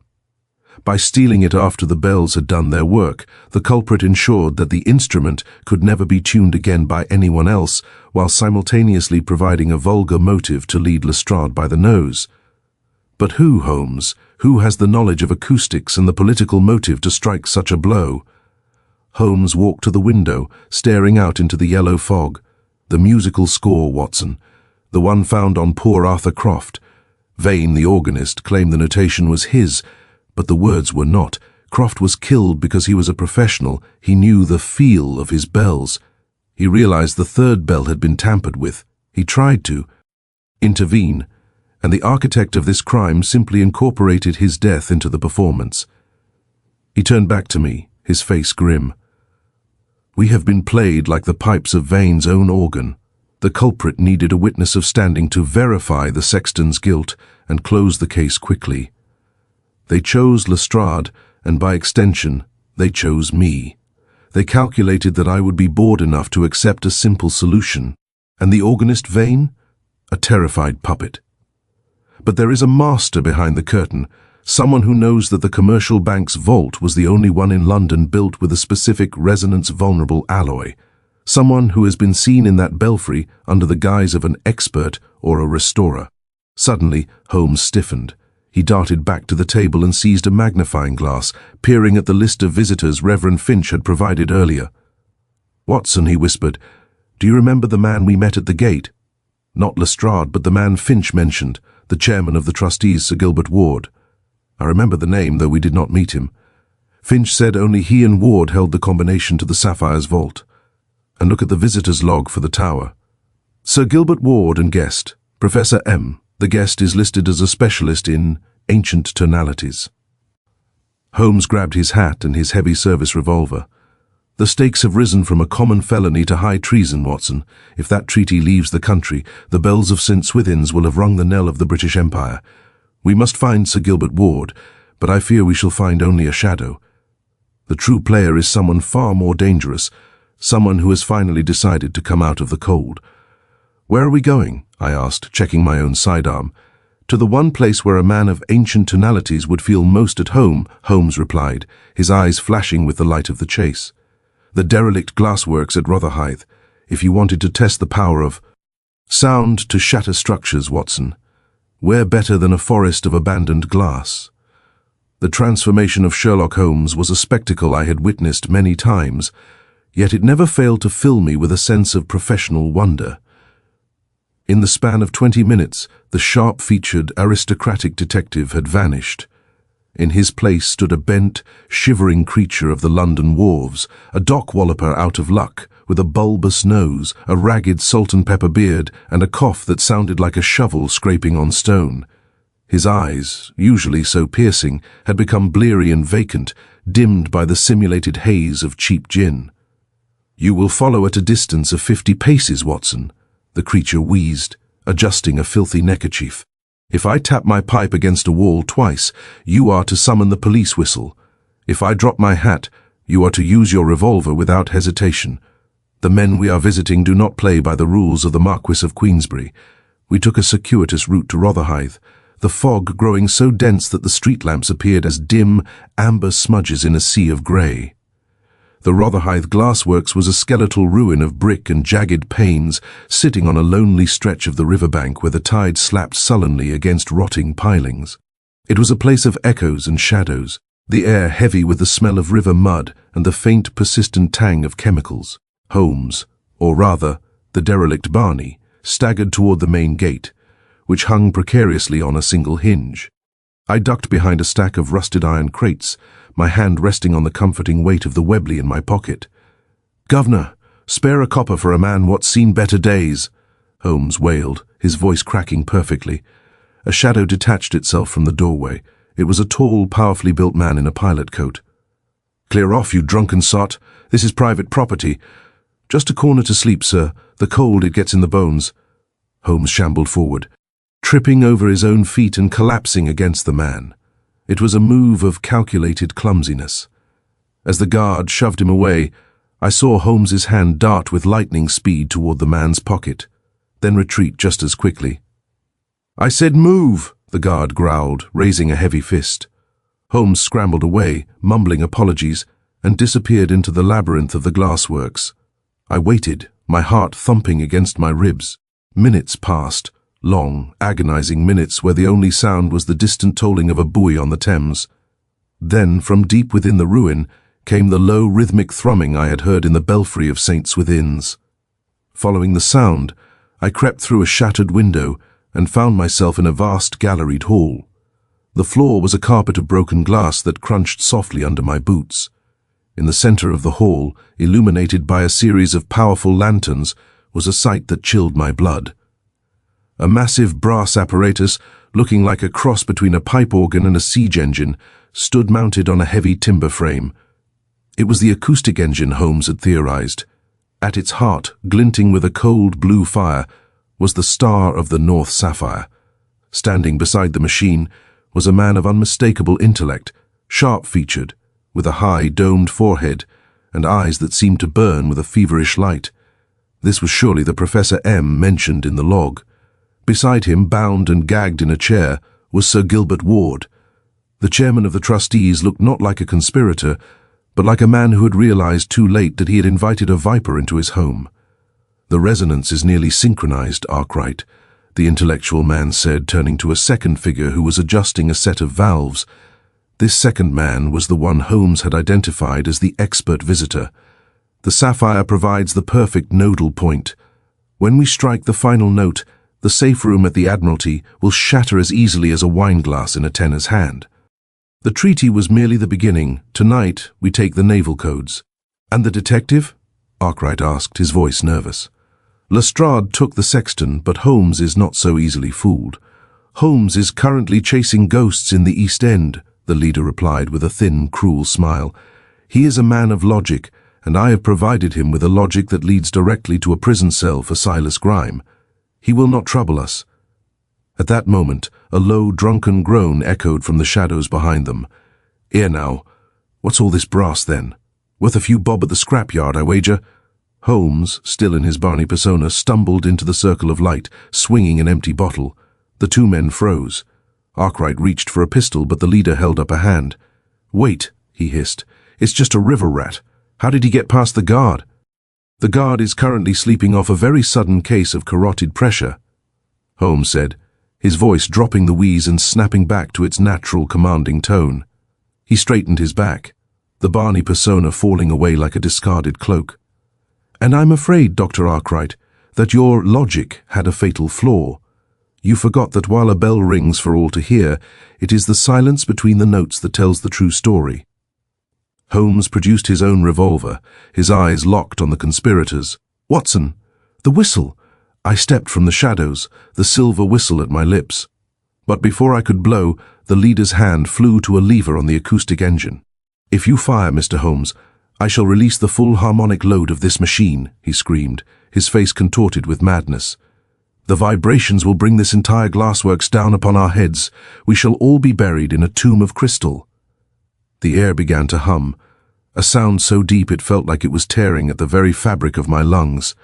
By stealing it after the bells had done their work, the culprit ensured that the instrument could never be tuned again by anyone else, while simultaneously providing a vulgar motive to lead Lestrade by the nose. But who, Holmes? Who has the knowledge of acoustics and the political motive to strike such a blow? Holmes walked to the window, staring out into the yellow fog. The musical score, Watson. The one found on poor Arthur Croft. Vane, the organist, claimed the notation was his, but the words were not. Croft was killed because he was a professional. He knew the feel of his bells. He realized the third bell had been tampered with. He tried to intervene, and the architect of this crime simply incorporated his death into the performance. He turned back to me, his face grim. We have been played like the pipes of Vane's own organ. The culprit needed a witness of standing to verify the sexton's guilt and close the case quickly. They chose Lestrade, and by extension, they chose me. They calculated that I would be bored enough to accept a simple solution. And the organist Vane? A terrified puppet. But there is a master behind the curtain, someone who knows that the Commercial Bank's vault was the only one in London built with a specific resonance-vulnerable alloy. Someone who has been seen in that belfry under the guise of an expert or a restorer. Suddenly, Holmes stiffened. He darted back to the table and seized a magnifying glass, peering at the list of visitors Reverend Finch had provided earlier. Watson, he whispered, do you remember the man we met at the gate? Not Lestrade, but the man Finch mentioned, the chairman of the trustees, Sir Gilbert Ward. I remember the name, though we did not meet him. Finch said only he and Ward held the combination to the Sapphire's vault. And look at the visitor's log for the tower. Sir Gilbert Ward and guest, Professor M. The guest is listed as a specialist in ancient tonalities. Holmes grabbed his hat and his heavy service revolver. The stakes have risen from a common felony to high treason, Watson. If that treaty leaves the country, the bells of St. Swithin's will have rung the knell of the British Empire. We must find Sir Gilbert Ward, but I fear we shall find only a shadow. The true player is someone far more dangerous, someone who has finally decided to come out of the cold. Where are we going? I asked, checking my own sidearm. To the one place where a man of ancient tonalities would feel most at home, Holmes replied, his eyes flashing with the light of the chase. The derelict glassworks at Rotherhithe, if you wanted to test the power of sound to shatter structures, Watson. Where better than a forest of abandoned glass? The transformation of Sherlock Holmes was a spectacle I had witnessed many times, yet it never failed to fill me with a sense of professional wonder. In the span of 20 minutes, the sharp-featured, aristocratic detective had vanished. In his place stood a bent, shivering creature of the London wharves, a dock-walloper out of luck, with a bulbous nose, a ragged salt-and-pepper beard, and a cough that sounded like a shovel scraping on stone. His eyes, usually so piercing, had become bleary and vacant, dimmed by the simulated haze of cheap gin. "You will follow at a distance of 50 paces, Watson," the creature wheezed, adjusting a filthy neckerchief. "If I tap my pipe against a wall twice, you are to summon the police whistle. If I drop my hat, you are to use your revolver without hesitation. The men we are visiting do not play by the rules of the Marquis of Queensberry. We took a circuitous route to Rotherhithe, the fog growing so dense that the street lamps appeared as dim, amber smudges in a sea of grey. The Rotherhithe glassworks was a skeletal ruin of brick and jagged panes, sitting on a lonely stretch of the riverbank where the tide slapped sullenly against rotting pilings. It was a place of echoes and shadows, the air heavy with the smell of river mud and the faint, persistent tang of chemicals. Holmes, or rather, the derelict Barney, staggered toward the main gate, which hung precariously on a single hinge. I ducked behind a stack of rusted iron crates, my hand resting on the comforting weight of the Webley in my pocket. "Governor, spare a copper for a man what's seen better days," Holmes wailed, his voice cracking perfectly. A shadow detached itself from the doorway. It was a tall, powerfully built man in a pilot coat. "Clear off, you drunken sot. This is private property." "Just a corner to sleep, sir. The cold, it gets in the bones." Holmes shambled forward, tripping over his own feet and collapsing against the man. It was a move of calculated clumsiness. As the guard shoved him away, I saw Holmes's hand dart with lightning speed toward the man's pocket, then retreat just as quickly. "I said move," the guard growled, raising a heavy fist. Holmes scrambled away, mumbling apologies, and disappeared into the labyrinth of the glassworks. I waited, my heart thumping against my ribs. Minutes passed, long, agonizing minutes where the only sound was the distant tolling of a buoy on the Thames. Then, from deep within the ruin, came the low rhythmic thrumming I had heard in the belfry of St. Swithin's. Following the sound, I crept through a shattered window and found myself in a vast galleried hall. The floor was a carpet of broken glass that crunched softly under my boots. In the center of the hall, illuminated by a series of powerful lanterns, was a sight that chilled my blood. A massive brass apparatus, looking like a cross between a pipe organ and a siege engine, stood mounted on a heavy timber frame. It was the acoustic engine Holmes had theorized. At its heart, glinting with a cold blue fire, was the star of the North Sapphire. Standing beside the machine was a man of unmistakable intellect, sharp-featured, with a high, domed forehead and eyes that seemed to burn with a feverish light. This was surely the Professor M mentioned in the log. Beside him, bound and gagged in a chair, was Sir Gilbert Ward. The chairman of the trustees looked not like a conspirator, but like a man who had realized too late that he had invited a viper into his home. "The resonance is nearly synchronized, Arkwright," the intellectual man said, turning to a second figure who was adjusting a set of valves. This second man was the one Holmes had identified as the expert visitor. "The sapphire provides the perfect nodal point. When we strike the final note, the safe room at the Admiralty will shatter as easily as a wineglass in a tenor's hand." The treaty was merely the beginning. Tonight, we take the naval codes. "And the detective?" Arkwright asked, his voice nervous. "Lestrade took the sexton, but Holmes is not so easily fooled. Holmes is currently chasing ghosts in the East End," the leader replied with a thin, cruel smile. "He is a man of logic, and I have provided him with a logic that leads directly to a prison cell for Silas Grime. He will not trouble us." At that moment, a low, drunken groan echoed from the shadows behind them. "Here now, what's all this brass then? Worth a few bob at the scrapyard, I wager." Holmes, still in his Barney persona, stumbled into the circle of light, swinging an empty bottle. The two men froze. Arkwright reached for a pistol, but the leader held up a hand. "Wait," he hissed. "It's just a river rat." How did he get past the guard? The guard is currently sleeping off a very sudden case of carotid pressure, Holmes said, his voice dropping the wheeze and snapping back to its natural commanding tone. He straightened his back, the Barney persona falling away like a discarded cloak. And I'm afraid, Dr. Arkwright, that your logic had a fatal flaw. You forgot that while a bell rings for all to hear, it is the silence between the notes that tells the true story. Holmes produced his own revolver, his eyes locked on the conspirators. Watson, the whistle! I stepped from the shadows, the silver whistle at my lips. But before I could blow, the leader's hand flew to a lever on the acoustic engine. If you fire, Mr. Holmes, I shall release the full harmonic load of this machine, he screamed, his face contorted with madness. The vibrations will bring this entire glassworks down upon our heads. We shall all be buried in a tomb of crystal. The air began to hum, a sound so deep it felt like it was tearing at the very fabric of my lungs.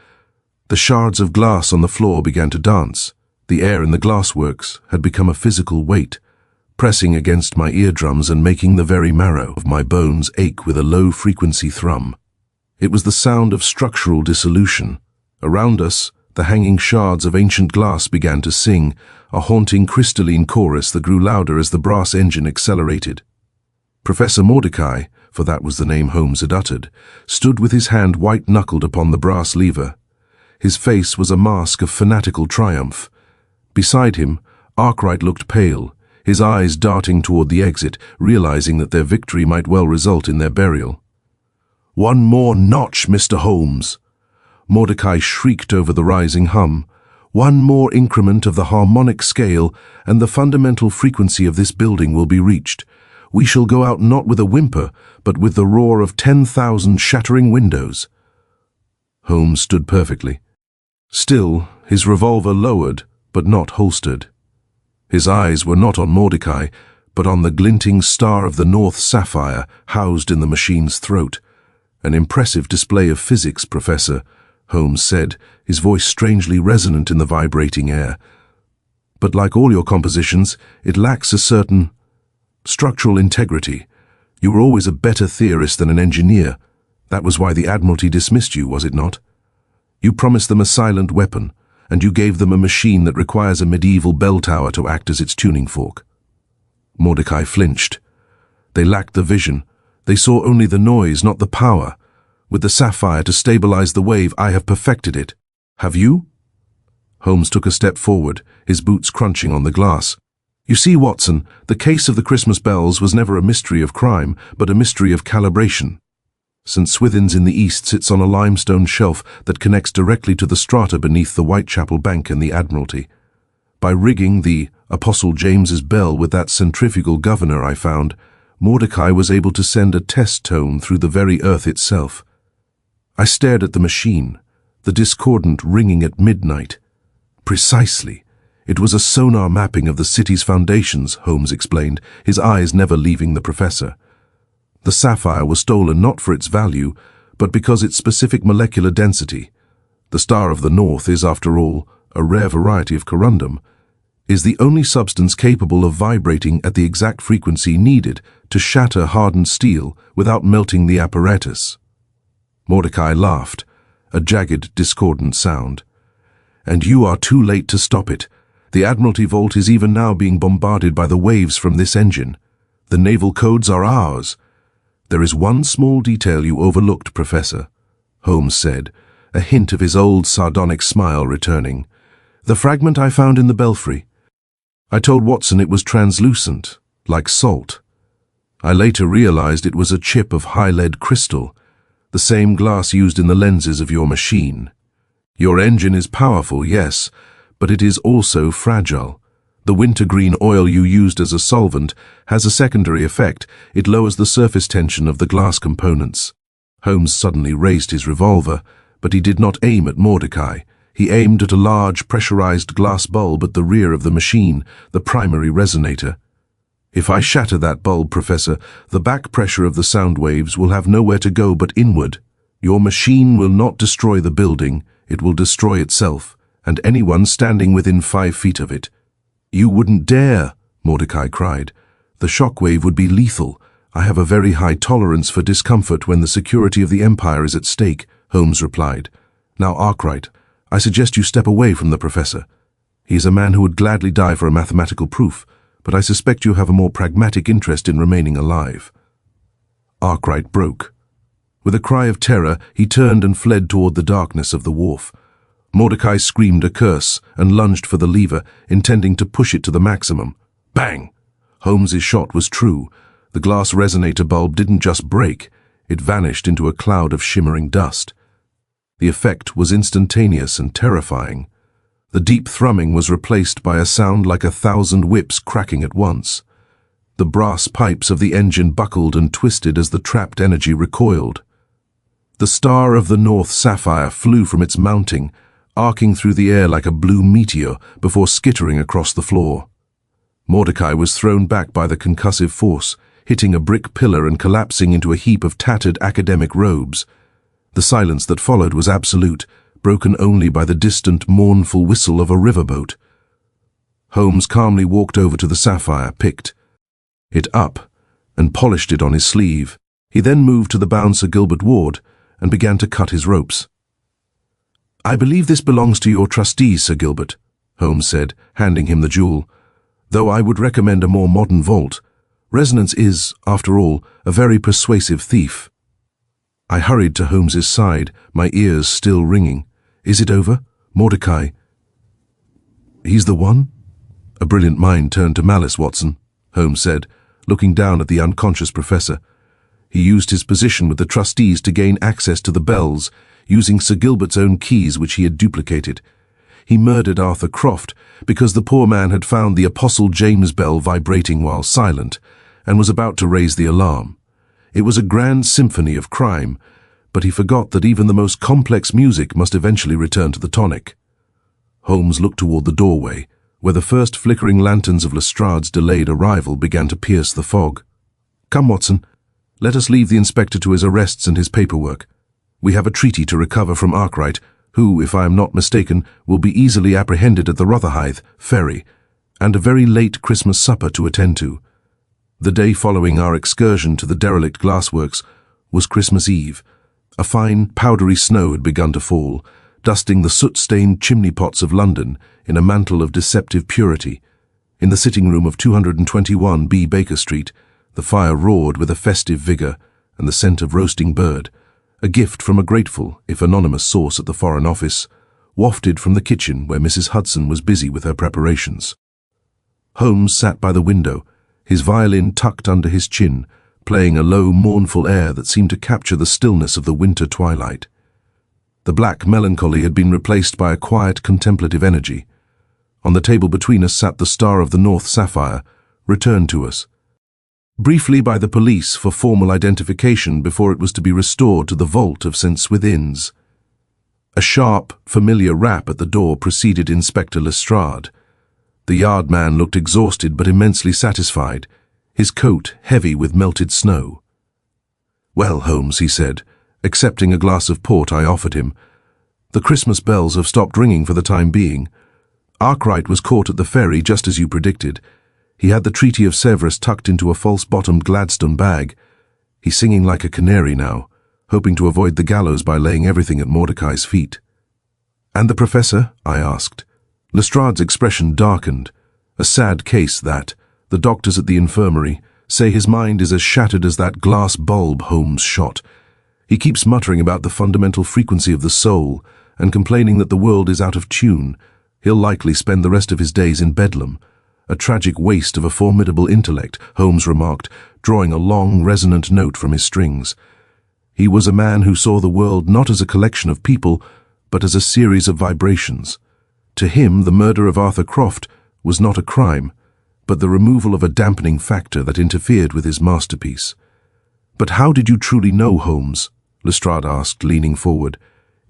The shards of glass on the floor began to dance. The air in the glassworks had become a physical weight, pressing against my eardrums and making the very marrow of my bones ache with a low-frequency thrum. It was the sound of structural dissolution. Around us, the hanging shards of ancient glass began to sing, a haunting crystalline chorus that grew louder as the brass engine accelerated. Professor Mordecai, for that was the name Holmes had uttered, stood with his hand white-knuckled upon the brass lever. His face was a mask of fanatical triumph. Beside him, Arkwright looked pale, his eyes darting toward the exit, realizing that their victory might well result in their burial. "One more notch, Mr. Holmes!" Mordecai shrieked over the rising hum. "One more increment of the harmonic scale, and the fundamental frequency of this building will be reached. We shall go out not with a whimper, but with the roar of 10,000 shattering windows." Holmes stood perfectly. Still, his revolver lowered, but not holstered. His eyes were not on Mordecai, but on the glinting star of the North Sapphire housed in the machine's throat. "An impressive display of physics, Professor," Holmes said, his voice strangely resonant in the vibrating air. "But like all your compositions, it lacks a certain structural integrity. You were always a better theorist than an engineer. That was why the Admiralty dismissed you, was it not? You promised them a silent weapon, and you gave them a machine that requires a medieval bell tower to act as its tuning fork." Mordecai flinched. They lacked the vision. They saw only the noise, not the power. With the sapphire to stabilize the wave, I have perfected it. Have you? Holmes took a step forward, his boots crunching on the glass. "You see, Watson, the case of the Christmas bells was never a mystery of crime, but a mystery of calibration. St. Swithin's in the east sits on a limestone shelf that connects directly to the strata beneath the Whitechapel Bank and the Admiralty. By rigging the Apostle James's bell with that centrifugal governor I found, Mordecai was able to send a test tone through the very earth itself. I stared at the machine, the discordant ringing at midnight. Precisely. It was a sonar mapping of the city's foundations, Holmes explained, his eyes never leaving the professor. The sapphire was stolen not for its value, but because its specific molecular density. The star of the north is, after all, a rare variety of corundum, is the only substance capable of vibrating at the exact frequency needed to shatter hardened steel without melting the apparatus. Mordecai laughed, a jagged, discordant sound. "And you are too late to stop it. The Admiralty Vault is even now being bombarded by the waves from this engine. The naval codes are ours." "There is one small detail you overlooked, Professor," Holmes said, a hint of his old sardonic smile returning. "The fragment I found in the belfry. I told Watson it was translucent, like salt. I later realized it was a chip of high-lead crystal, the same glass used in the lenses of your machine. Your engine is powerful, yes, but it is also fragile. The wintergreen oil you used as a solvent has a secondary effect. It lowers the surface tension of the glass components." Holmes suddenly raised his revolver, but he did not aim at Mordecai. He aimed at a large, pressurized glass bulb at the rear of the machine, the primary resonator. "If I shatter that bulb, Professor, the back pressure of the sound waves will have nowhere to go but inward. Your machine will not destroy the building, it will destroy itself, and anyone standing within 5 feet of it." "You wouldn't dare," Mordecai cried. "The shockwave would be lethal. I have a very high tolerance for discomfort when the security of the Empire is at stake, Holmes replied. Now, Arkwright, I suggest you step away from the professor. He is a man who would gladly die for a mathematical proof, but I suspect you have a more pragmatic interest in remaining alive. Arkwright broke. With a cry of terror, he turned and fled toward the darkness of the wharf. Mordecai screamed a curse and lunged for the lever, intending to push it to the maximum. Bang! Holmes's shot was true. The glass resonator bulb didn't just break, it vanished into a cloud of shimmering dust. The effect was instantaneous and terrifying. The deep thrumming was replaced by a sound like 1,000 whips cracking at once. The brass pipes of the engine buckled and twisted as the trapped energy recoiled. The star of the North Sapphire flew from its mounting, arcing through the air like a blue meteor before skittering across the floor. Mordecai was thrown back by the concussive force, hitting a brick pillar and collapsing into a heap of tattered academic robes. The silence that followed was absolute, broken only by the distant, mournful whistle of a riverboat. Holmes calmly walked over to the sapphire, picked it up, and polished it on his sleeve. He then moved to the bound Sir Gilbert Ward and began to cut his ropes. "I believe this belongs to your trustees, Sir Gilbert," Holmes said, handing him the jewel. "Though I would recommend a more modern vault. Resonance is, after all, a very persuasive thief." I hurried to Holmes's side, my ears still ringing. "Is it over? Mordecai?" "He's the one?" "A brilliant mind turned to malice, Watson," Holmes said, looking down at the unconscious professor. "He used his position with the trustees to gain access to the bells, using Sir Gilbert's own keys which he had duplicated. He murdered Arthur Croft because the poor man had found the Apostle James bell vibrating while silent, and was about to raise the alarm. It was a grand symphony of crime, but he forgot that even the most complex music must eventually return to the tonic." Holmes looked toward the doorway, where the first flickering lanterns of Lestrade's delayed arrival began to pierce the fog. "Come, Watson, let us leave the inspector to his arrests and his paperwork. We have a treaty to recover from Arkwright, who, if I am not mistaken, will be easily apprehended at the Rotherhithe ferry, and a very late Christmas supper to attend to." The day following our excursion to the derelict glassworks was Christmas Eve. A fine, powdery snow had begun to fall, dusting the soot-stained chimney-pots of London in a mantle of deceptive purity. In the sitting room of 221 B. Baker Street, the fire roared with a festive vigor and the scent of roasting bird, a gift from a grateful, if anonymous source at the Foreign Office, wafted from the kitchen where Mrs. Hudson was busy with her preparations. Holmes sat by the window, his violin tucked under his chin, playing a low, mournful air that seemed to capture the stillness of the winter twilight. The black melancholy had been replaced by a quiet, contemplative energy. On the table between us sat the star of the North Sapphire, returned to us, briefly by the police for formal identification before it was to be restored to the vault of St. Swithin's. A sharp, familiar rap at the door preceded Inspector Lestrade. The yardman looked exhausted but immensely satisfied, his coat heavy with melted snow. "Well, Holmes," he said, accepting a glass of port I offered him, "the Christmas bells have stopped ringing for the time being. Arkwright was caught at the ferry just as you predicted. He had the Treaty of Sèvres tucked into a false-bottomed Gladstone bag. He's singing like a canary now, hoping to avoid the gallows by laying everything at Mordecai's feet." "And the professor?" I asked. Lestrade's expression darkened. "A sad case, that. The doctors at the infirmary say his mind is as shattered as that glass bulb Holmes shot. He keeps muttering about the fundamental frequency of the soul and complaining that the world is out of tune. He'll likely spend the rest of his days in Bedlam. A tragic waste of a formidable intellect," Holmes remarked, drawing a long, resonant note from his strings. "He was a man who saw the world not as a collection of people, but as a series of vibrations. To him, the murder of Arthur Croft was not a crime, but the removal of a dampening factor that interfered with his masterpiece." "But how did you truly know, Holmes?" Lestrade asked, leaning forward.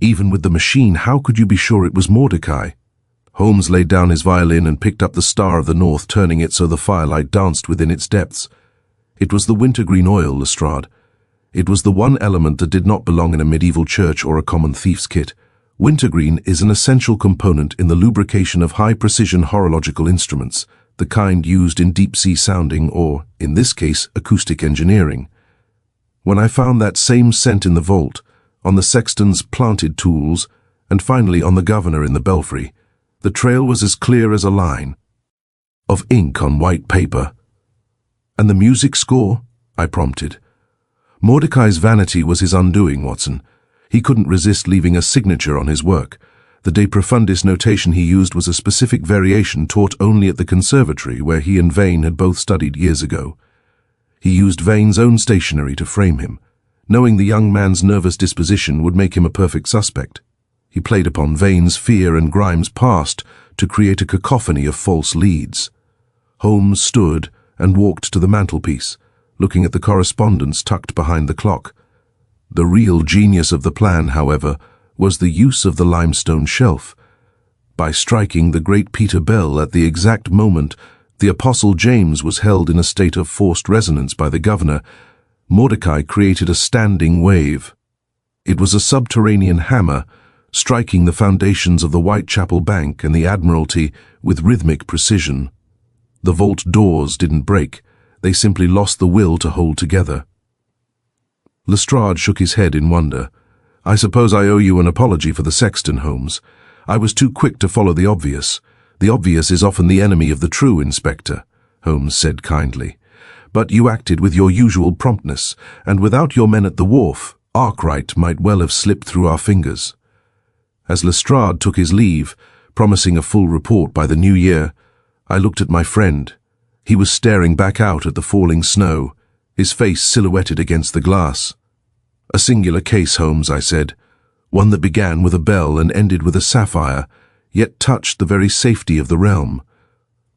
"Even with the machine, how could you be sure it was Mordecai?" Holmes laid down his violin and picked up the Star of the North, turning it so the firelight danced within its depths. "It was the wintergreen oil, Lestrade. It was the one element that did not belong in a medieval church or a common thief's kit. Wintergreen is an essential component in the lubrication of high-precision horological instruments, the kind used in deep-sea sounding or, in this case, acoustic engineering. When I found that same scent in the vault, on the sexton's planted tools, and finally on the governor in the belfry, the trail was as clear as a line of ink on white paper. "And the music score?" I prompted. Mordecai's vanity was his undoing, Watson. He couldn't resist leaving a signature on his work. The de profundis notation he used was a specific variation taught only at the conservatory where he and Vane had both studied years ago. He used Vane's own stationery to frame him, knowing the young man's nervous disposition would make him a perfect suspect. He played upon Vane's fear and Grimes' past to create a cacophony of false leads. Holmes stood and walked to the mantelpiece, looking at the correspondence tucked behind the clock. The real genius of the plan, however, was the use of the limestone shelf. By striking the great Peter bell at the exact moment the Apostle James was held in a state of forced resonance by the governor, Mordecai created a standing wave. It was a subterranean hammer, striking the foundations of the Whitechapel Bank and the Admiralty with rhythmic precision. The vault doors didn't break, they simply lost the will to hold together. Lestrade shook his head in wonder. "I suppose I owe you an apology for the sexton, Holmes. I was too quick to follow the obvious. The obvious is often the enemy of the true, Inspector," Holmes said kindly. "But you acted with your usual promptness, and without your men at the wharf, Arkwright might well have slipped through our fingers." As Lestrade took his leave, promising a full report by the new year, I looked at my friend. He was staring back out at the falling snow, his face silhouetted against the glass. "A singular case, Holmes," I said. "One that began with a bell and ended with a sapphire, yet touched the very safety of the realm."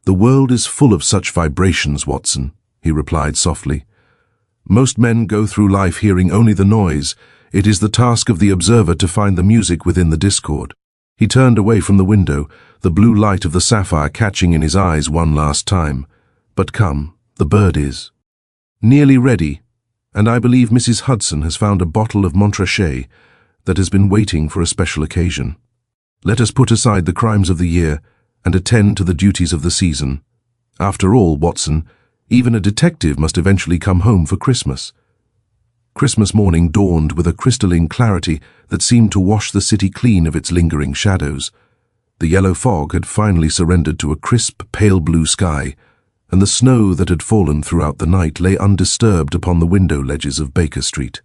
"The world is full of such vibrations, Watson," he replied softly. "Most men go through life hearing only the noise. It is the task of the observer to find the music within the discord." He turned away from the window, the blue light of the sapphire catching in his eyes one last time. "But come, the bird is nearly ready, and I believe Mrs. Hudson has found a bottle of Montrachet that has been waiting for a special occasion. Let us put aside the crimes of the year and attend to the duties of the season. After all, Watson, even a detective must eventually come home for Christmas." Christmas morning dawned with a crystalline clarity that seemed to wash the city clean of its lingering shadows. The yellow fog had finally surrendered to a crisp, pale blue sky, and the snow that had fallen throughout the night lay undisturbed upon the window ledges of Baker Street.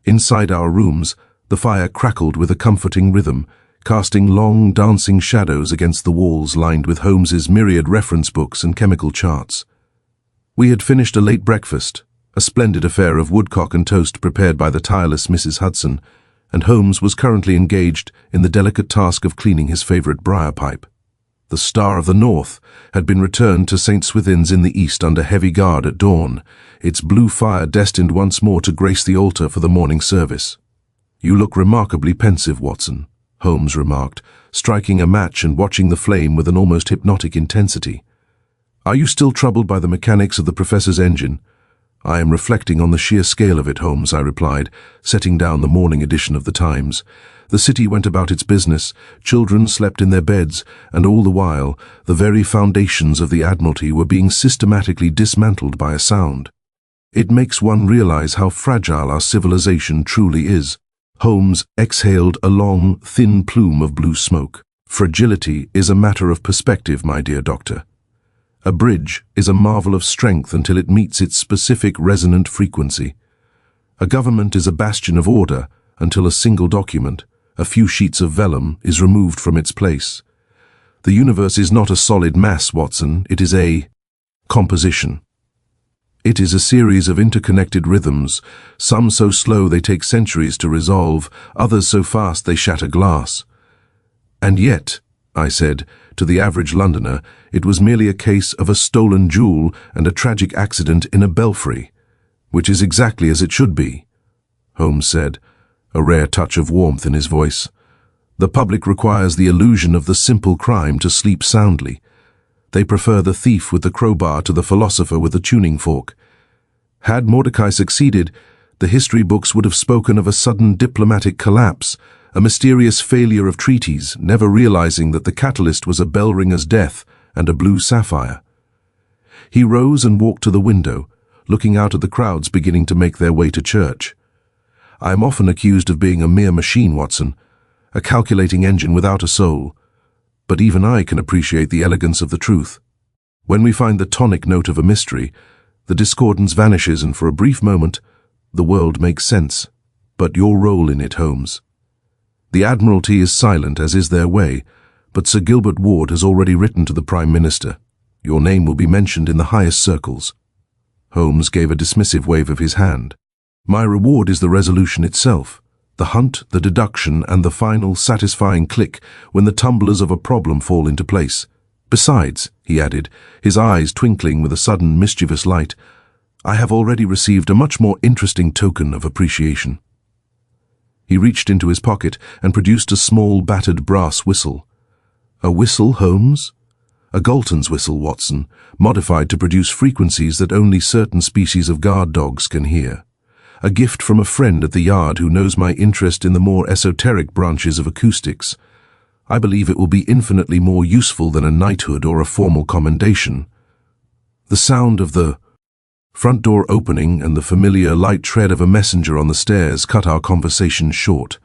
Inside our rooms, the fire crackled with a comforting rhythm, casting long, dancing shadows against the walls lined with Holmes's myriad reference books and chemical charts. We had finished a late breakfast, a splendid affair of woodcock and toast prepared by the tireless Mrs. Hudson, and Holmes was currently engaged in the delicate task of cleaning his favourite briar pipe. The Star of the North had been returned to St. Swithin's in the east under heavy guard at dawn, its blue fire destined once more to grace the altar for the morning service. "You look remarkably pensive, Watson," Holmes remarked, striking a match and watching the flame with an almost hypnotic intensity. "Are you still troubled by the mechanics of the Professor's engine?" "I am reflecting on the sheer scale of it, Holmes," I replied, setting down the morning edition of the Times. The city went about its business, children slept in their beds, and all the while, the very foundations of the Admiralty were being systematically dismantled by a sound. "It makes one realize how fragile our civilization truly is." Holmes exhaled a long, thin plume of blue smoke. "Fragility is a matter of perspective, my dear doctor. A bridge is a marvel of strength until it meets its specific resonant frequency. A government is a bastion of order until a single document, a few sheets of vellum, is removed from its place. The universe is not a solid mass, Watson, it is a composition. It is a series of interconnected rhythms, some so slow they take centuries to resolve, others so fast they shatter glass. And yet, I said, to the average Londoner, it was merely a case of a stolen jewel and a tragic accident in a belfry, which is exactly as it should be," Holmes said, a rare touch of warmth in his voice. "The public requires the illusion of the simple crime to sleep soundly. They prefer the thief with the crowbar to the philosopher with the tuning fork. Had Mordecai succeeded, the history books would have spoken of a sudden diplomatic collapse, a mysterious failure of treaties, never realizing that the catalyst was a bell ringer's death and a blue sapphire. He rose and walked to the window, looking out at the crowds beginning to make their way to church. "I am often accused of being a mere machine, Watson, a calculating engine without a soul. But even I can appreciate the elegance of the truth. When we find the tonic note of a mystery, the discordance vanishes and for a brief moment, the world makes sense. But your role in it, Holmes. The Admiralty is silent, as is their way, but Sir Gilbert Ward has already written to the Prime Minister. Your name will be mentioned in the highest circles." Holmes gave a dismissive wave of his hand. "My reward is the resolution itself, the hunt, the deduction, and the final satisfying click when the tumblers of a problem fall into place. Besides," he added, his eyes twinkling with a sudden mischievous light, "I have already received a much more interesting token of appreciation." He reached into his pocket and produced a small battered brass whistle. "A whistle, Holmes?" "A Galton's whistle, Watson, modified to produce frequencies that only certain species of guard dogs can hear. A gift from a friend at the Yard who knows my interest in the more esoteric branches of acoustics. I believe it will be infinitely more useful than a knighthood or a formal commendation." The sound of the front door opening and the familiar light tread of a messenger on the stairs cut our conversation short.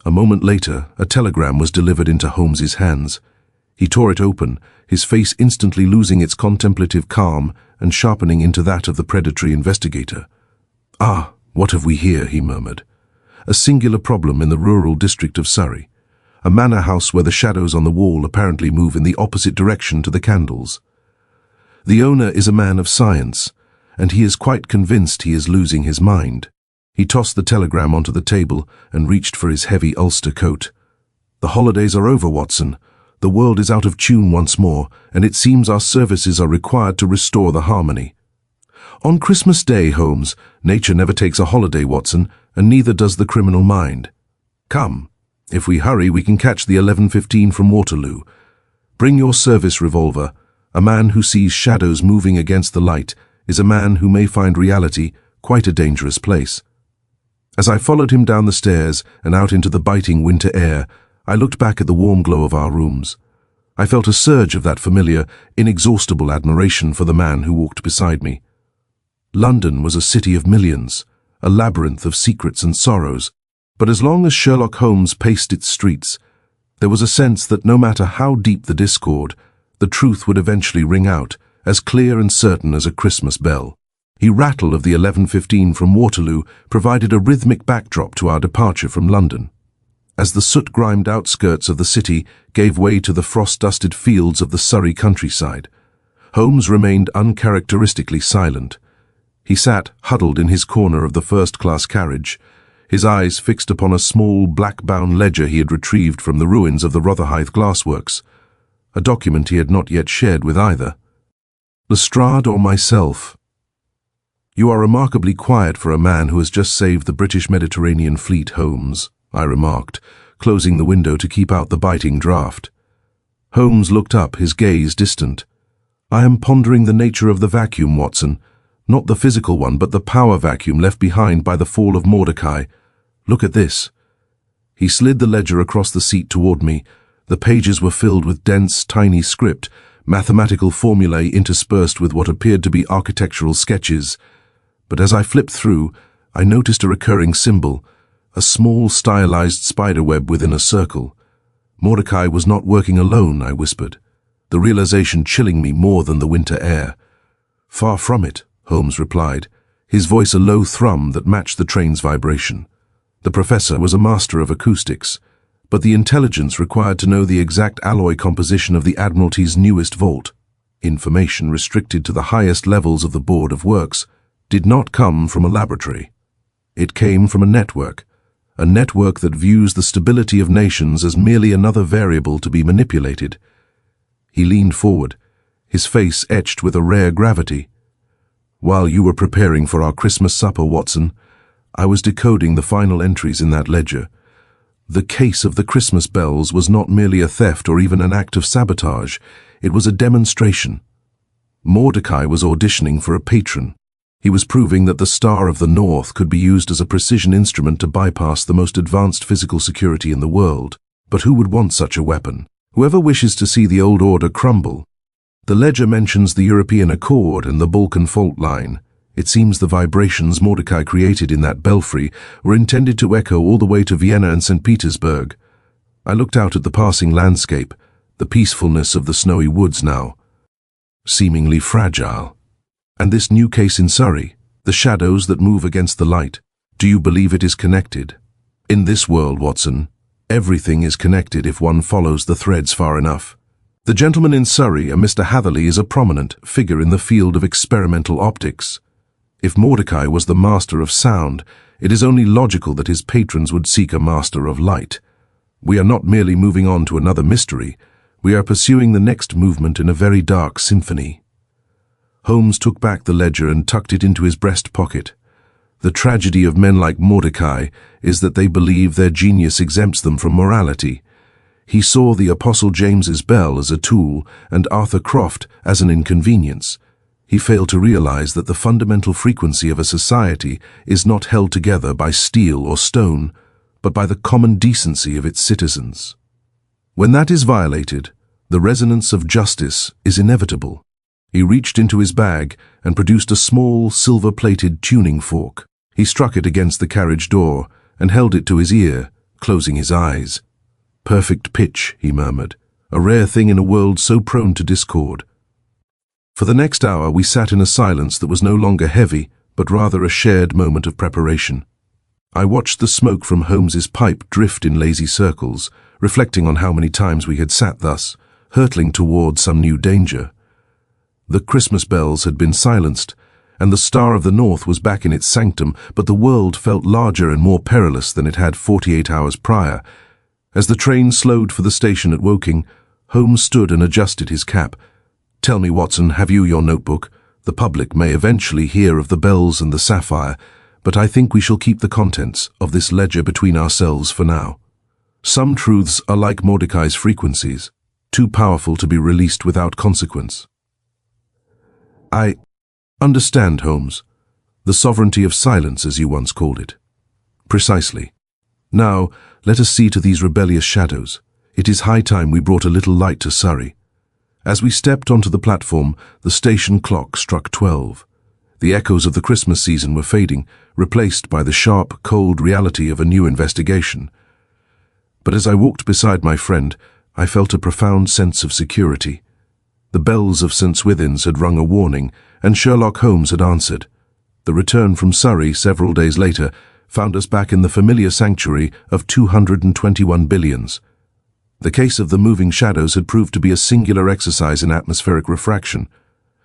A moment later, a telegram was delivered into Holmes's hands. He tore it open, his face instantly losing its contemplative calm and sharpening into that of the predatory investigator. "Ah, what have we here?" he murmured. "A singular problem in the rural district of Surrey. A manor house where the shadows on the wall apparently move in the opposite direction to the candles. The owner is a man of science, and he is quite convinced he is losing his mind." He tossed the telegram onto the table and reached for his heavy ulster coat. "The holidays are over, Watson. The world is out of tune once more, and it seems our services are required to restore the harmony. On Christmas Day, Holmes, nature never takes a holiday, Watson, and neither does the criminal mind. Come, if we hurry, we can catch the 11:15 from Waterloo. Bring your service revolver. A man who sees shadows moving against the light is a man who may find reality quite a dangerous place." As I followed him down the stairs and out into the biting winter air, I looked back at the warm glow of our rooms. I felt a surge of that familiar, inexhaustible admiration for the man who walked beside me. London was a city of millions, a labyrinth of secrets and sorrows, but as long as Sherlock Holmes paced its streets, there was a sense that no matter how deep the discord, the truth would eventually ring out, as clear and certain as a Christmas bell. The rattle of the 11:15 from Waterloo provided a rhythmic backdrop to our departure from London. As the soot-grimed outskirts of the city gave way to the frost-dusted fields of the Surrey countryside, Holmes remained uncharacteristically silent. He sat huddled in his corner of the first-class carriage, his eyes fixed upon a small black-bound ledger he had retrieved from the ruins of the Rotherhithe glassworks, a document he had not yet shared with either. "Lestrade or myself?" "You are remarkably quiet for a man who has just saved the British Mediterranean fleet, Holmes," I remarked, closing the window to keep out the biting draught. Holmes looked up, his gaze distant. "I am pondering the nature of the vacuum, Watson. Not the physical one, but the power vacuum left behind by the fall of Mordecai. Look at this." He slid the ledger across the seat toward me. The pages were filled with dense, tiny script, mathematical formulae interspersed with what appeared to be architectural sketches. But as I flipped through, I noticed a recurring symbol, a small stylized spiderweb within a circle. Mordecai was not working alone, I whispered, the realization chilling me more than the winter air. "Far from it," Holmes replied, his voice a low thrum that matched the train's vibration. The professor was a master of acoustics, but the intelligence required to know the exact alloy composition of the Admiralty's newest vault, information restricted to the highest levels of the Board of Works, did not come from a laboratory. It came from a network that views the stability of nations as merely another variable to be manipulated. He leaned forward, his face etched with a rare gravity. "While you were preparing for our Christmas supper, Watson, I was decoding the final entries in that ledger. The case of the Christmas bells was not merely a theft or even an act of sabotage. It was a demonstration. Mordecai was auditioning for a patron. He was proving that the Star of the North could be used as a precision instrument to bypass the most advanced physical security in the world. But who would want such a weapon? Whoever wishes to see the old order crumble The ledger mentions the European Accord and the Balkan fault line. It seems the vibrations Mordecai created in that belfry were intended to echo all the way to Vienna and St. Petersburg. I looked out at the passing landscape, the peacefulness of the snowy woods now, seemingly fragile. And this new case in Surrey, the shadows that move against the light. Do you believe it is connected? In this world, Watson, everything is connected if one follows the threads far enough. The gentleman in Surrey, a Mr. Hatherley, is a prominent figure in the field of experimental optics. If Mordecai was the master of sound, it is only logical that his patrons would seek a master of light. We are not merely moving on to another mystery, we are pursuing the next movement in a very dark symphony. Holmes took back the ledger and tucked it into his breast pocket. The tragedy of men like Mordecai is that they believe their genius exempts them from morality. He saw the Apostle James's bell as a tool and Arthur Croft as an inconvenience. He failed to realize that the fundamental frequency of a society is not held together by steel or stone, but by the common decency of its citizens. When that is violated, the resonance of justice is inevitable. He reached into his bag and produced a small, silver-plated tuning fork. He struck it against the carriage door and held it to his ear, closing his eyes. "Perfect pitch," he murmured, "a rare thing in a world so prone to discord." For the next hour we sat in a silence that was no longer heavy, but rather a shared moment of preparation. I watched the smoke from Holmes's pipe drift in lazy circles, reflecting on how many times we had sat thus, hurtling toward some new danger. The Christmas bells had been silenced, and the Star of the North was back in its sanctum, but the world felt larger and more perilous than it had 48 hours prior. As the train slowed for the station at Woking, Holmes stood and adjusted his cap. "Tell me, Watson, have you your notebook? The public may eventually hear of the bells and the sapphire, but I think we shall keep the contents of this ledger between ourselves for now. Some truths are like Mordecai's frequencies, too powerful to be released without consequence." "I understand, Holmes. The sovereignty of silence, as you once called it." "Precisely. Now, let us see to these rebellious shadows. It is high time we brought a little light to Surrey." As we stepped onto the platform, the station clock struck 12. The echoes of the Christmas season were fading, replaced by the sharp, cold reality of a new investigation. But as I walked beside my friend, I felt a profound sense of security. The bells of St. Swithin's had rung a warning, and Sherlock Holmes had answered. The return from Surrey several days later found us back in the familiar sanctuary of 221 billions. The case of the moving shadows had proved to be a singular exercise in atmospheric refraction,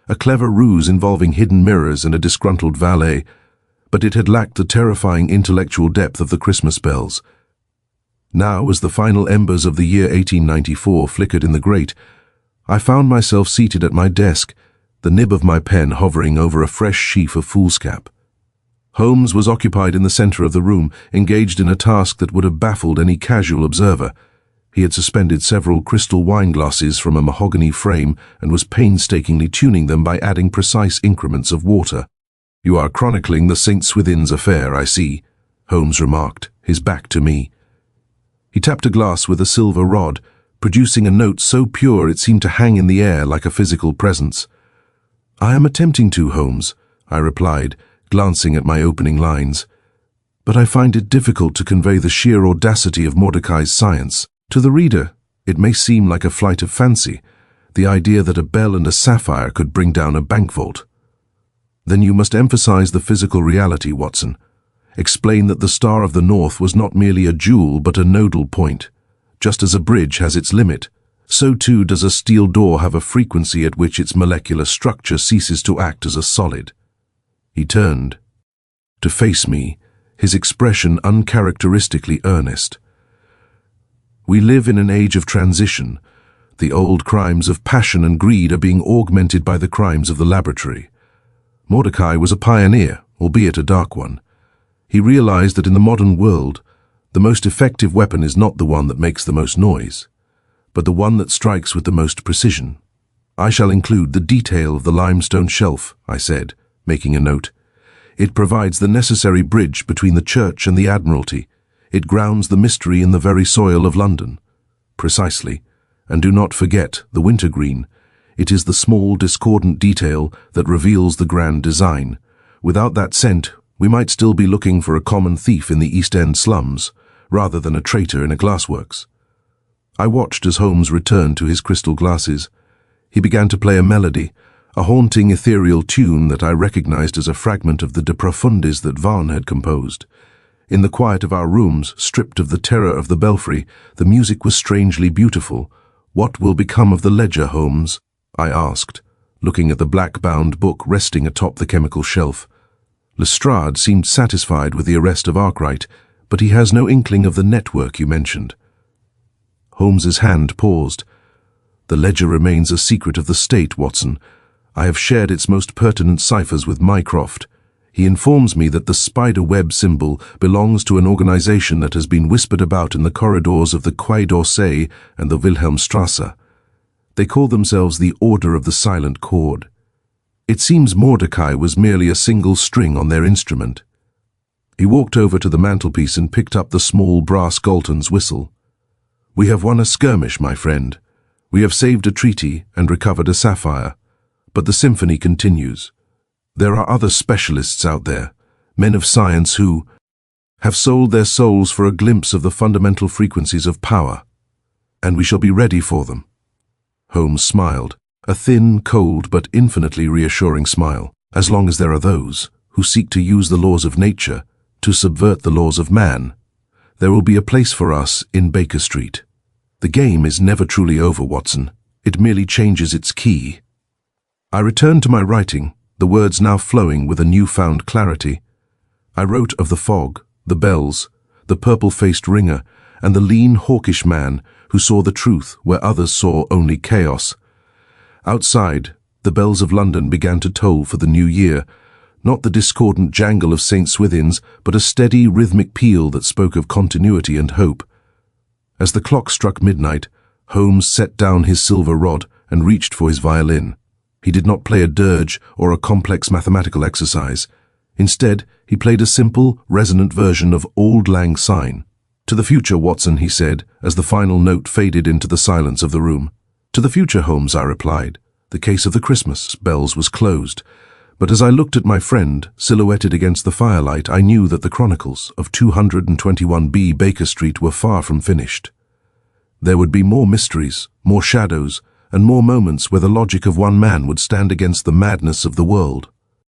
a clever ruse involving hidden mirrors and a disgruntled valet, but it had lacked the terrifying intellectual depth of the Christmas bells. Now, as the final embers of the year 1894 flickered in the grate, I found myself seated at my desk, the nib of my pen hovering over a fresh sheaf of foolscap. Holmes was occupied in the center of the room, engaged in a task that would have baffled any casual observer. He had suspended several crystal wine glasses from a mahogany frame and was painstakingly tuning them by adding precise increments of water. "You are chronicling the St. Swithin's affair, I see," Holmes remarked, his back to me. He tapped a glass with a silver rod, producing a note so pure it seemed to hang in the air like a physical presence. "I am attempting to, Holmes," I replied, glancing at my opening lines. "But I find it difficult to convey the sheer audacity of Mordecai's science. To the reader, it may seem like a flight of fancy, the idea that a bell and a sapphire could bring down a bank vault. Then you must emphasize the physical reality, Watson. Explain that the Star of the North was not merely a jewel but a nodal point. Just as a bridge has its limit, so too does a steel door have a frequency at which its molecular structure ceases to act as a solid." He turned to face me, his expression uncharacteristically earnest. "We live in an age of transition. The old crimes of passion and greed are being augmented by the crimes of the laboratory. Mordecai was a pioneer, albeit a dark one. He realized that in the modern world, the most effective weapon is not the one that makes the most noise, but the one that strikes with the most precision. I shall include the detail of the limestone shelf," I said, making a note. "It provides the necessary bridge between the church and the Admiralty. It grounds the mystery in the very soil of London." "Precisely. And do not forget the wintergreen. It is the small, discordant detail that reveals the grand design. Without that scent, we might still be looking for a common thief in the East End slums, rather than a traitor in a glassworks. I watched as Holmes returned to his crystal glasses. He began to play a melody, a haunting, ethereal tune that I recognized as a fragment of the De Profundis that Vaughan had composed. In the quiet of our rooms, stripped of the terror of the belfry, the music was strangely beautiful. "What will become of the ledger, Holmes?" I asked, looking at the black-bound book resting atop the chemical shelf. Lestrade seemed satisfied with the arrest of Arkwright, but he has no inkling of the network you mentioned. Holmes's hand paused. "The ledger remains a secret of the state, Watson. I have shared its most pertinent ciphers with Mycroft. He informs me that the spider web symbol belongs to an organization that has been whispered about in the corridors of the Quai d'Orsay and the Wilhelmstrasse. They call themselves the Order of the Silent Cord. It seems Mordecai was merely a single string on their instrument." He walked over to the mantelpiece and picked up the small brass Galton's whistle. "We have won a skirmish, my friend. We have saved a treaty and recovered a sapphire. But the symphony continues. There are other specialists out there, men of science who have sold their souls for a glimpse of the fundamental frequencies of power, and we shall be ready for them." Holmes smiled, a thin, cold, but infinitely reassuring smile. "As long as there are those who seek to use the laws of nature to subvert the laws of man, there will be a place for us in Baker Street. The game is never truly over, Watson. It merely changes its key." I returned to my writing, the words now flowing with a newfound clarity. I wrote of the fog, the bells, the purple-faced ringer, and the lean, hawkish man who saw the truth where others saw only chaos. Outside, the bells of London began to toll for the new year, not the discordant jangle of St. Swithin's, but a steady, rhythmic peal that spoke of continuity and hope. As the clock struck midnight, Holmes set down his silver rod and reached for his violin. He did not play a dirge or a complex mathematical exercise. Instead, he played a simple, resonant version of Auld Lang Syne. "To the future, Watson," he said, as the final note faded into the silence of the room. "To the future, Holmes," I replied. The case of the Christmas bells was closed. But as I looked at my friend, silhouetted against the firelight, I knew that the chronicles of 221B Baker Street were far from finished. There would be more mysteries, more shadows, and more moments where the logic of one man would stand against the madness of the world.